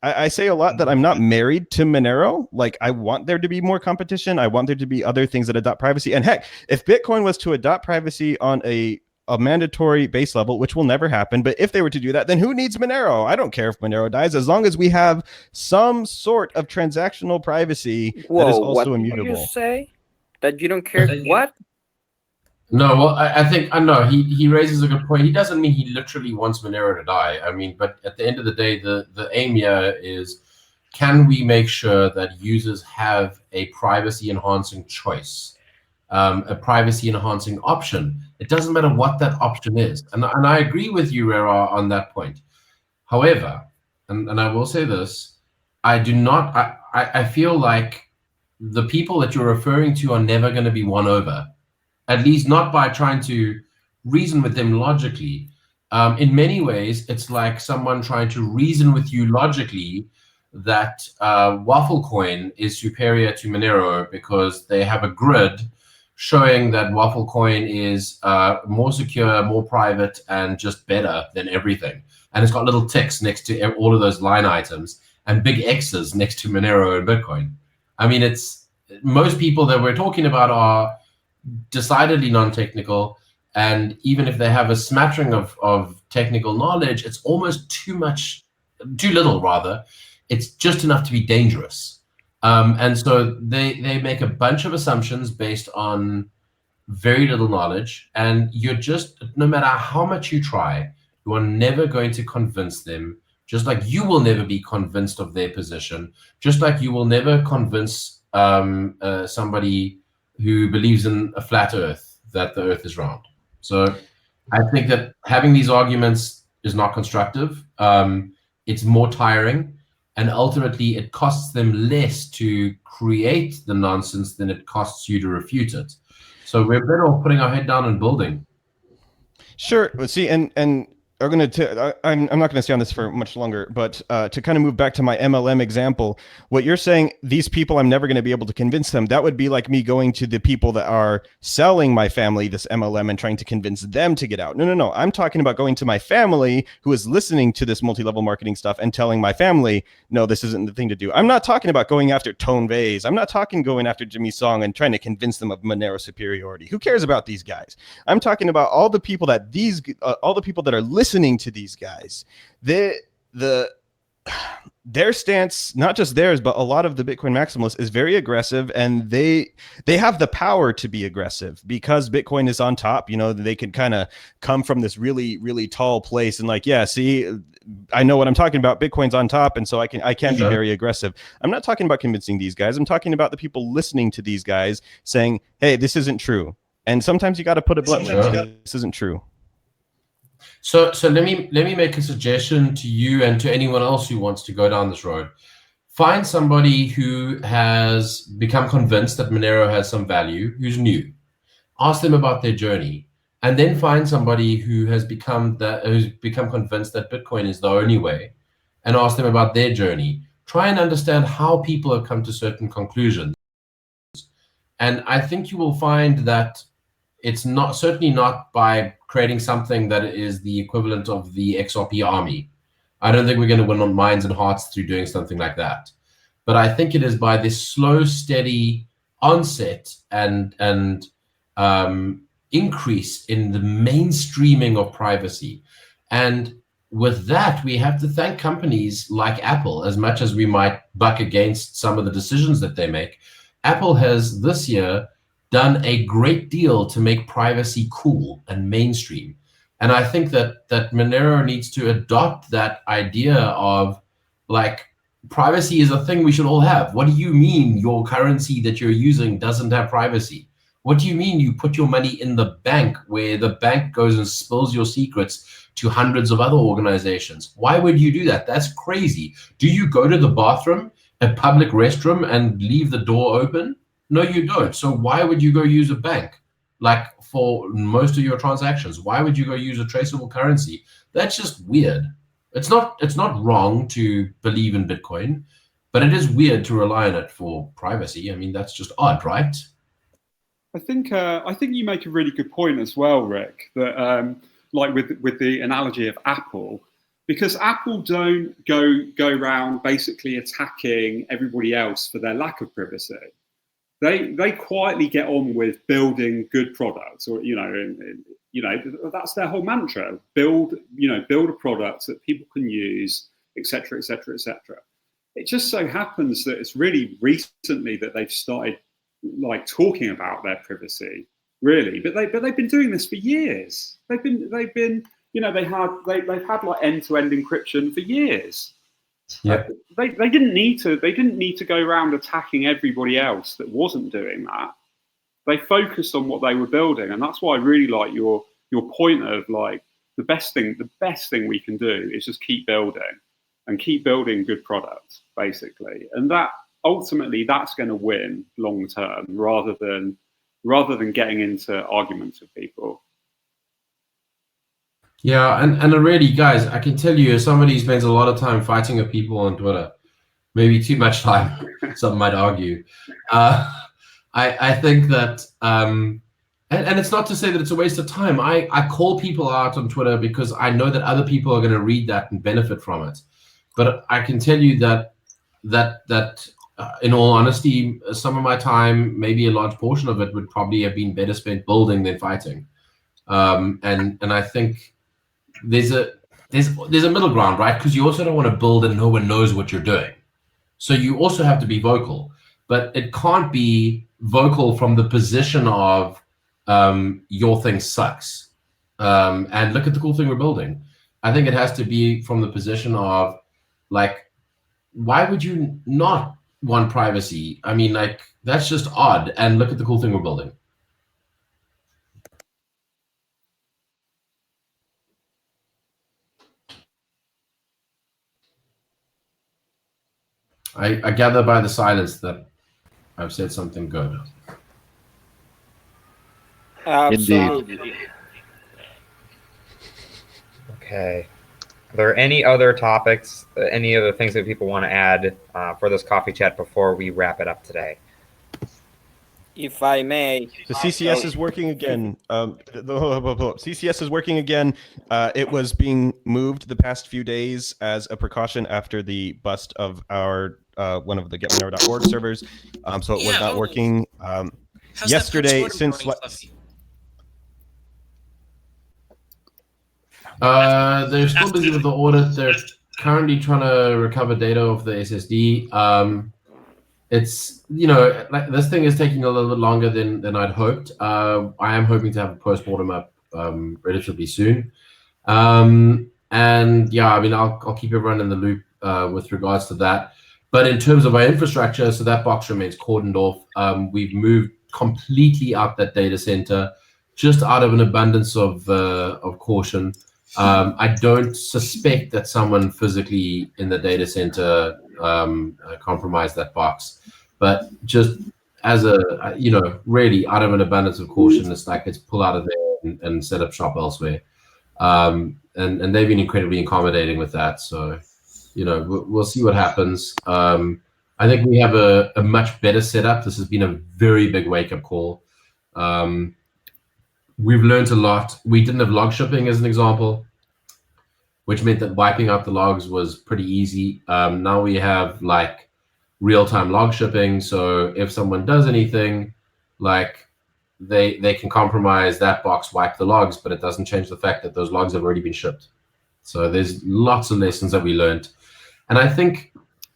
[SPEAKER 2] I say a lot that I'm not married to Monero. Like, I want there to be more competition. I want there to be other things that adopt privacy. And heck, if Bitcoin was to adopt privacy on a mandatory base level, which will never happen, but if they were to do that, then who needs Monero? I don't care if Monero dies, as long as we have some sort of transactional privacy that is also immutable.
[SPEAKER 4] What did you say? That you don't care? What?
[SPEAKER 11] No, well, I think I know he raises a good point. He doesn't mean he literally wants Monero to die. I mean, but at the end of the day, the aim here is, can we make sure that users have a privacy enhancing choice, a privacy enhancing option? It doesn't matter what that option is, and I agree with you, Rera, on that point. However, and I will say this, I do not. I feel like the people that you're referring to are never going to be won over. At least not by trying to reason with them logically. In many ways, it's like someone trying to reason with you logically that Wafflecoin is superior to Monero because they have a grid showing that Wafflecoin is more secure, more private, and just better than everything. And it's got little ticks next to all of those line items and big X's next to Monero and Bitcoin. I mean, it's most people that we're talking about are decidedly non-technical, and even if they have a smattering of technical knowledge, it's almost too little rather. It's just enough to be dangerous. And so they make a bunch of assumptions based on very little knowledge, and you're just, no matter how much you try, you are never going to convince them, just like you will never be convinced of their position, just like you will never convince somebody who believes in a flat earth that the earth is round. So I think that having these arguments is not constructive. It's more tiring, and ultimately it costs them less to create the nonsense than it costs you to refute it. So we're better off putting our head down and building.
[SPEAKER 2] Sure. See, and I'm not going to stay on this for much longer, but to kind of move back to my MLM example, what you're saying, these people, I'm never going to be able to convince them. That would be like me going to the people that are selling my family this MLM and trying to convince them to get out. No. I'm talking about going to my family who is listening to this multi-level marketing stuff and telling my family, no, this isn't the thing to do. I'm not talking about going after Tone Vays. I'm not talking going after Jimmy Song and trying to convince them of Monero superiority. Who cares about these guys? I'm talking about all the people that are listening to these guys. their stance, not just theirs, but a lot of the Bitcoin maximalists, is very aggressive, and they have the power to be aggressive because Bitcoin is on top. You know, they can kind of come from this really, really tall place and like, yeah, see, I know what I'm talking about. Bitcoin's on top, and so I can be very aggressive. I'm not talking about convincing these guys. I'm talking about the people listening to these guys saying, hey, this isn't true. And sometimes you got to put it bluntly, this isn't true.
[SPEAKER 11] So let me make a suggestion to you and to anyone else who wants to go down this road. Find somebody who has become convinced that Monero has some value, who's new. Ask them about their journey, and then find somebody who has become convinced that Bitcoin is the only way, and ask them about their journey. Try and understand how people have come to certain conclusions. And I think you will find that it's certainly not by creating something that is the equivalent of the XRP army. I don't think we're going to win on minds and hearts through doing something like that. But I think it is by this slow, steady onset and increase in the mainstreaming of privacy. And with that, we have to thank companies like Apple. As much as we might buck against some of the decisions that they make, Apple has this year done a great deal to make privacy cool and mainstream. And I think that Monero needs to adopt that idea of like, privacy is a thing we should all have. What do you mean your currency that you're using doesn't have privacy? What do you mean you put your money in the bank where the bank goes and spills your secrets to hundreds of other organizations? Why would you do that? That's crazy. Do you go to the bathroom, a public restroom, and leave the door open? No, you don't. So why would you go use a bank? Like for most of your transactions, why would you go use a traceable currency? That's just weird. It's not wrong to believe in Bitcoin, but it is weird to rely on it for privacy. I mean, that's just odd, right?
[SPEAKER 8] I think you make a really good point as well, Rick. That like with the analogy of Apple, because Apple don't go around basically attacking everybody else for their lack of privacy. They quietly get on with building good products, or that's their whole mantra. Build a product that people can use, etc., etc., etc. It just so happens that it's really recently that they've started like talking about their privacy, really. But they've been doing this for years. They've had like end-to-end encryption for years.
[SPEAKER 11] Yeah.
[SPEAKER 8] They didn't need to go around attacking everybody else that wasn't doing that. They focused on what they were building, and that's why I really like your point of like the best thing we can do is just keep building good products, basically. And that ultimately that's going to win long term rather than getting into arguments with people.
[SPEAKER 11] Yeah, and really, guys, I can tell you, as somebody who spends a lot of time fighting with people on Twitter, maybe too much time, some might argue. I think that, and it's not to say that it's a waste of time. I call people out on Twitter because I know that other people are going to read that and benefit from it. But I can tell you that in all honesty, some of my time, maybe a large portion of it, would probably have been better spent building than fighting. And I think there's a middle ground, right? Because you also don't want to build and no one knows what you're doing. So you also have to be vocal, but it can't be vocal from the position of your thing sucks. And look at the cool thing we're building. I think it has to be from the position of like, why would you not want privacy? I mean, like, that's just odd. And look at the cool thing we're building. I gather by the silence that I've said something good.
[SPEAKER 4] Absolutely.
[SPEAKER 1] Okay. Are there any other topics, any other things that people want to add for this coffee chat before we wrap it up today?
[SPEAKER 4] If I may.
[SPEAKER 2] The CCS is working again. CCS is working again. It was being moved the past few days as a precaution after the bust of our one of the getmonero.org servers. So it was not working. Yesterday, since
[SPEAKER 11] they're still busy with the audit. They're currently trying to recover data off the SSD. It's, you know, like this thing is taking a little bit longer than I'd hoped. I am hoping to have a post-mortem up relatively soon. And yeah, I mean, I'll keep everyone in the loop with regards to that. But in terms of our infrastructure, so that box remains cordoned off. We've moved completely out that data center, just out of an abundance of caution. I don't suspect that someone physically in the data center compromised that box, but just as a, you know, really out of an abundance of caution, it's like, let's pull out of there and set up shop elsewhere. And they've been incredibly accommodating with that. So, you know, we'll see what happens. I think we have a much better setup. This has been a very big wake-up call. We've learned a lot. We didn't have log shipping as an example, which meant that wiping out the logs was pretty easy. Now we have like real-time log shipping. So if someone does anything, like they can compromise that box, wipe the logs, but it doesn't change the fact that those logs have already been shipped. So there's lots of lessons that we learned. And I think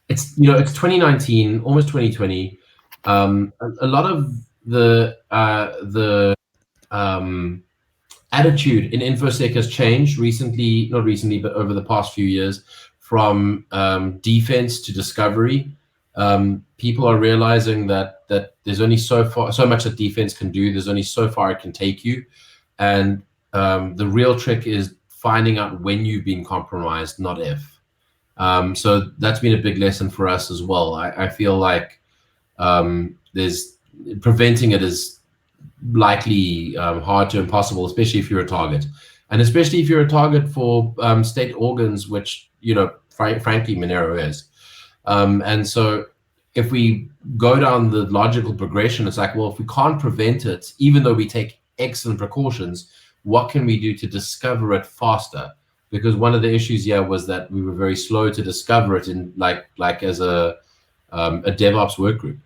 [SPEAKER 11] it's, you know, it's 2019, almost 2020. A lot of the attitude in InfoSec has changed recently, not recently, but over the past few years, from defense to discovery. People are realizing that there's only so much that defense can do. There's only so far it can take you. And the real trick is finding out when you've been compromised, not if. So that's been a big lesson for us as well. I feel like there's preventing it is likely hard to impossible, especially if you're a target, and especially if you're a target for state organs, which, you know, frankly Monero is. And so if we go down the logical progression, it's like, well, if we can't prevent it, even though we take excellent precautions, what can we do to discover it faster? Because one of the issues here was that we were very slow to discover it in like as a DevOps work group.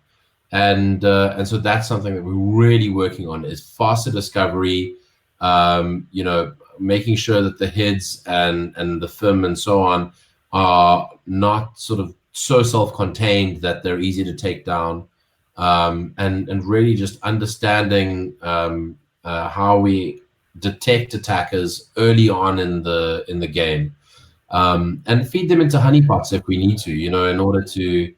[SPEAKER 11] And so that's something that we're really working on, is faster discovery, you know, making sure that the heads and the FIM and so on are not sort of so self-contained that they're easy to take down, and really just understanding how we detect attackers early on in the game, and feed them into honeypots if we need to, you know, in order to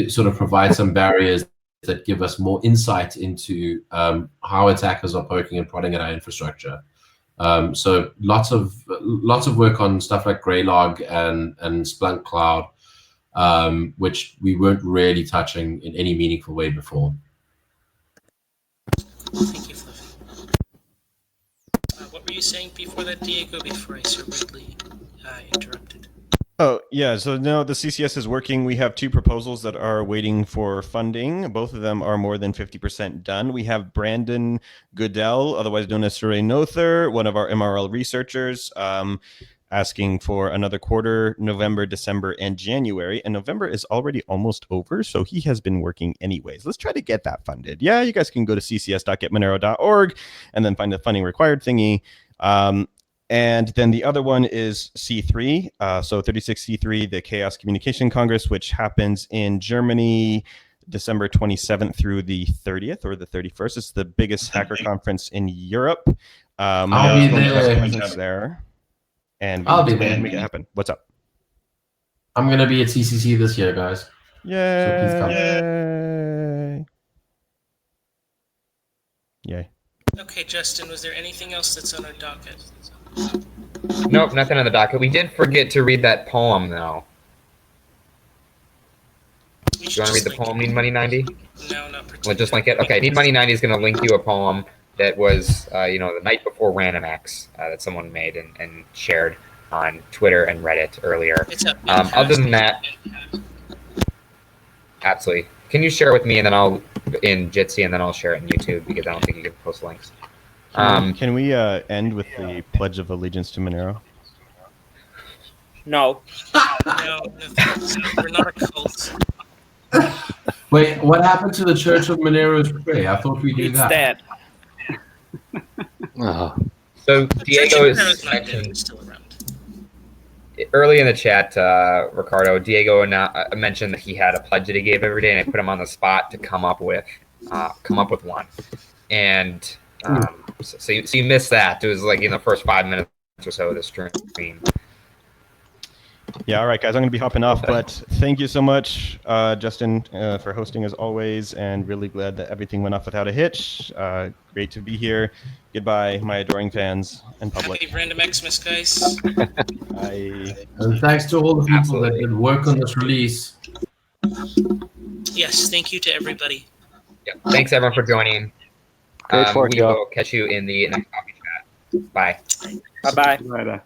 [SPEAKER 11] sort of provide some barriers that give us more insight into how attackers are poking and prodding at our infrastructure. So lots of work on stuff like Greylog and Splunk Cloud, which we weren't really touching in any meaningful way before.
[SPEAKER 3] Thank you, Fluffy. What were you saying before that, Diego, before I so rudely interrupted?
[SPEAKER 2] Oh, yeah. So no, the CCS is working. We have 2 proposals that are waiting for funding. Both of them are more than 50% done. We have Brandon Goodell, otherwise known as Surrey Nother, one of our MRL researchers, asking for another quarter, November, December, and January. And November is already almost over, so he has been working anyways. Let's try to get that funded. Yeah, you guys can go to ccs.getmonero.org and then find the funding required thingy. And then the other one is C3, so 36C3, the Chaos Communication Congress, which happens in Germany, December 27th through the 30th or the 31st. It's the biggest hacker conference in Europe.
[SPEAKER 11] I'll be
[SPEAKER 2] there. And
[SPEAKER 11] I'll be
[SPEAKER 2] there.
[SPEAKER 11] there.
[SPEAKER 2] Make it happen. What's up?
[SPEAKER 11] I'm going to be at CCC this year, guys.
[SPEAKER 2] Yay!
[SPEAKER 11] So please come.
[SPEAKER 2] Yay.
[SPEAKER 3] Okay, Justin, was there anything else that's on our docket?
[SPEAKER 1] Nope, nothing on the docket. We did forget to read that poem, though. Do you want to read the poem, Need Money 90?
[SPEAKER 3] No, not particularly.
[SPEAKER 1] Well, just like it? Okay, Need Money 90 is going to link you a poem that was, you know, the night before RandomX that someone made and shared on Twitter and Reddit earlier. Other than that, absolutely. Can you share it with me, and then I'll in Jitsi, and then I'll share it in YouTube, because I don't think you can post links.
[SPEAKER 2] Can we end with the Pledge of Allegiance to Monero?
[SPEAKER 4] No.
[SPEAKER 3] No, we're not a cult.
[SPEAKER 11] Wait, what happened to the Church of Monero's Prayer? I thought we did that.
[SPEAKER 4] It's dead.
[SPEAKER 1] So Diego is
[SPEAKER 3] still around.
[SPEAKER 1] early in the chat, Ricardo, Diego mentioned that he had a pledge that he gave every day, and I put him on the spot to come up with one. And so you missed that. It was like in the first 5 minutes or so of the stream.
[SPEAKER 2] Yeah, all right, guys, I'm going to be hopping off, but thank you so much, Justin, for hosting as always, and really glad that everything went off without a hitch. Great to be here. Goodbye, my adoring fans and public.
[SPEAKER 3] Happy Random Xmas, guys.
[SPEAKER 2] Bye.
[SPEAKER 11] And thanks to all the people that did work on this release.
[SPEAKER 3] Yes, thank you to everybody.
[SPEAKER 1] Yeah, thanks everyone for joining.
[SPEAKER 6] Great fork,
[SPEAKER 1] we
[SPEAKER 6] y'all.
[SPEAKER 1] will catch you in the next coffee chat. Bye.
[SPEAKER 4] Bye-bye.
[SPEAKER 8] Later.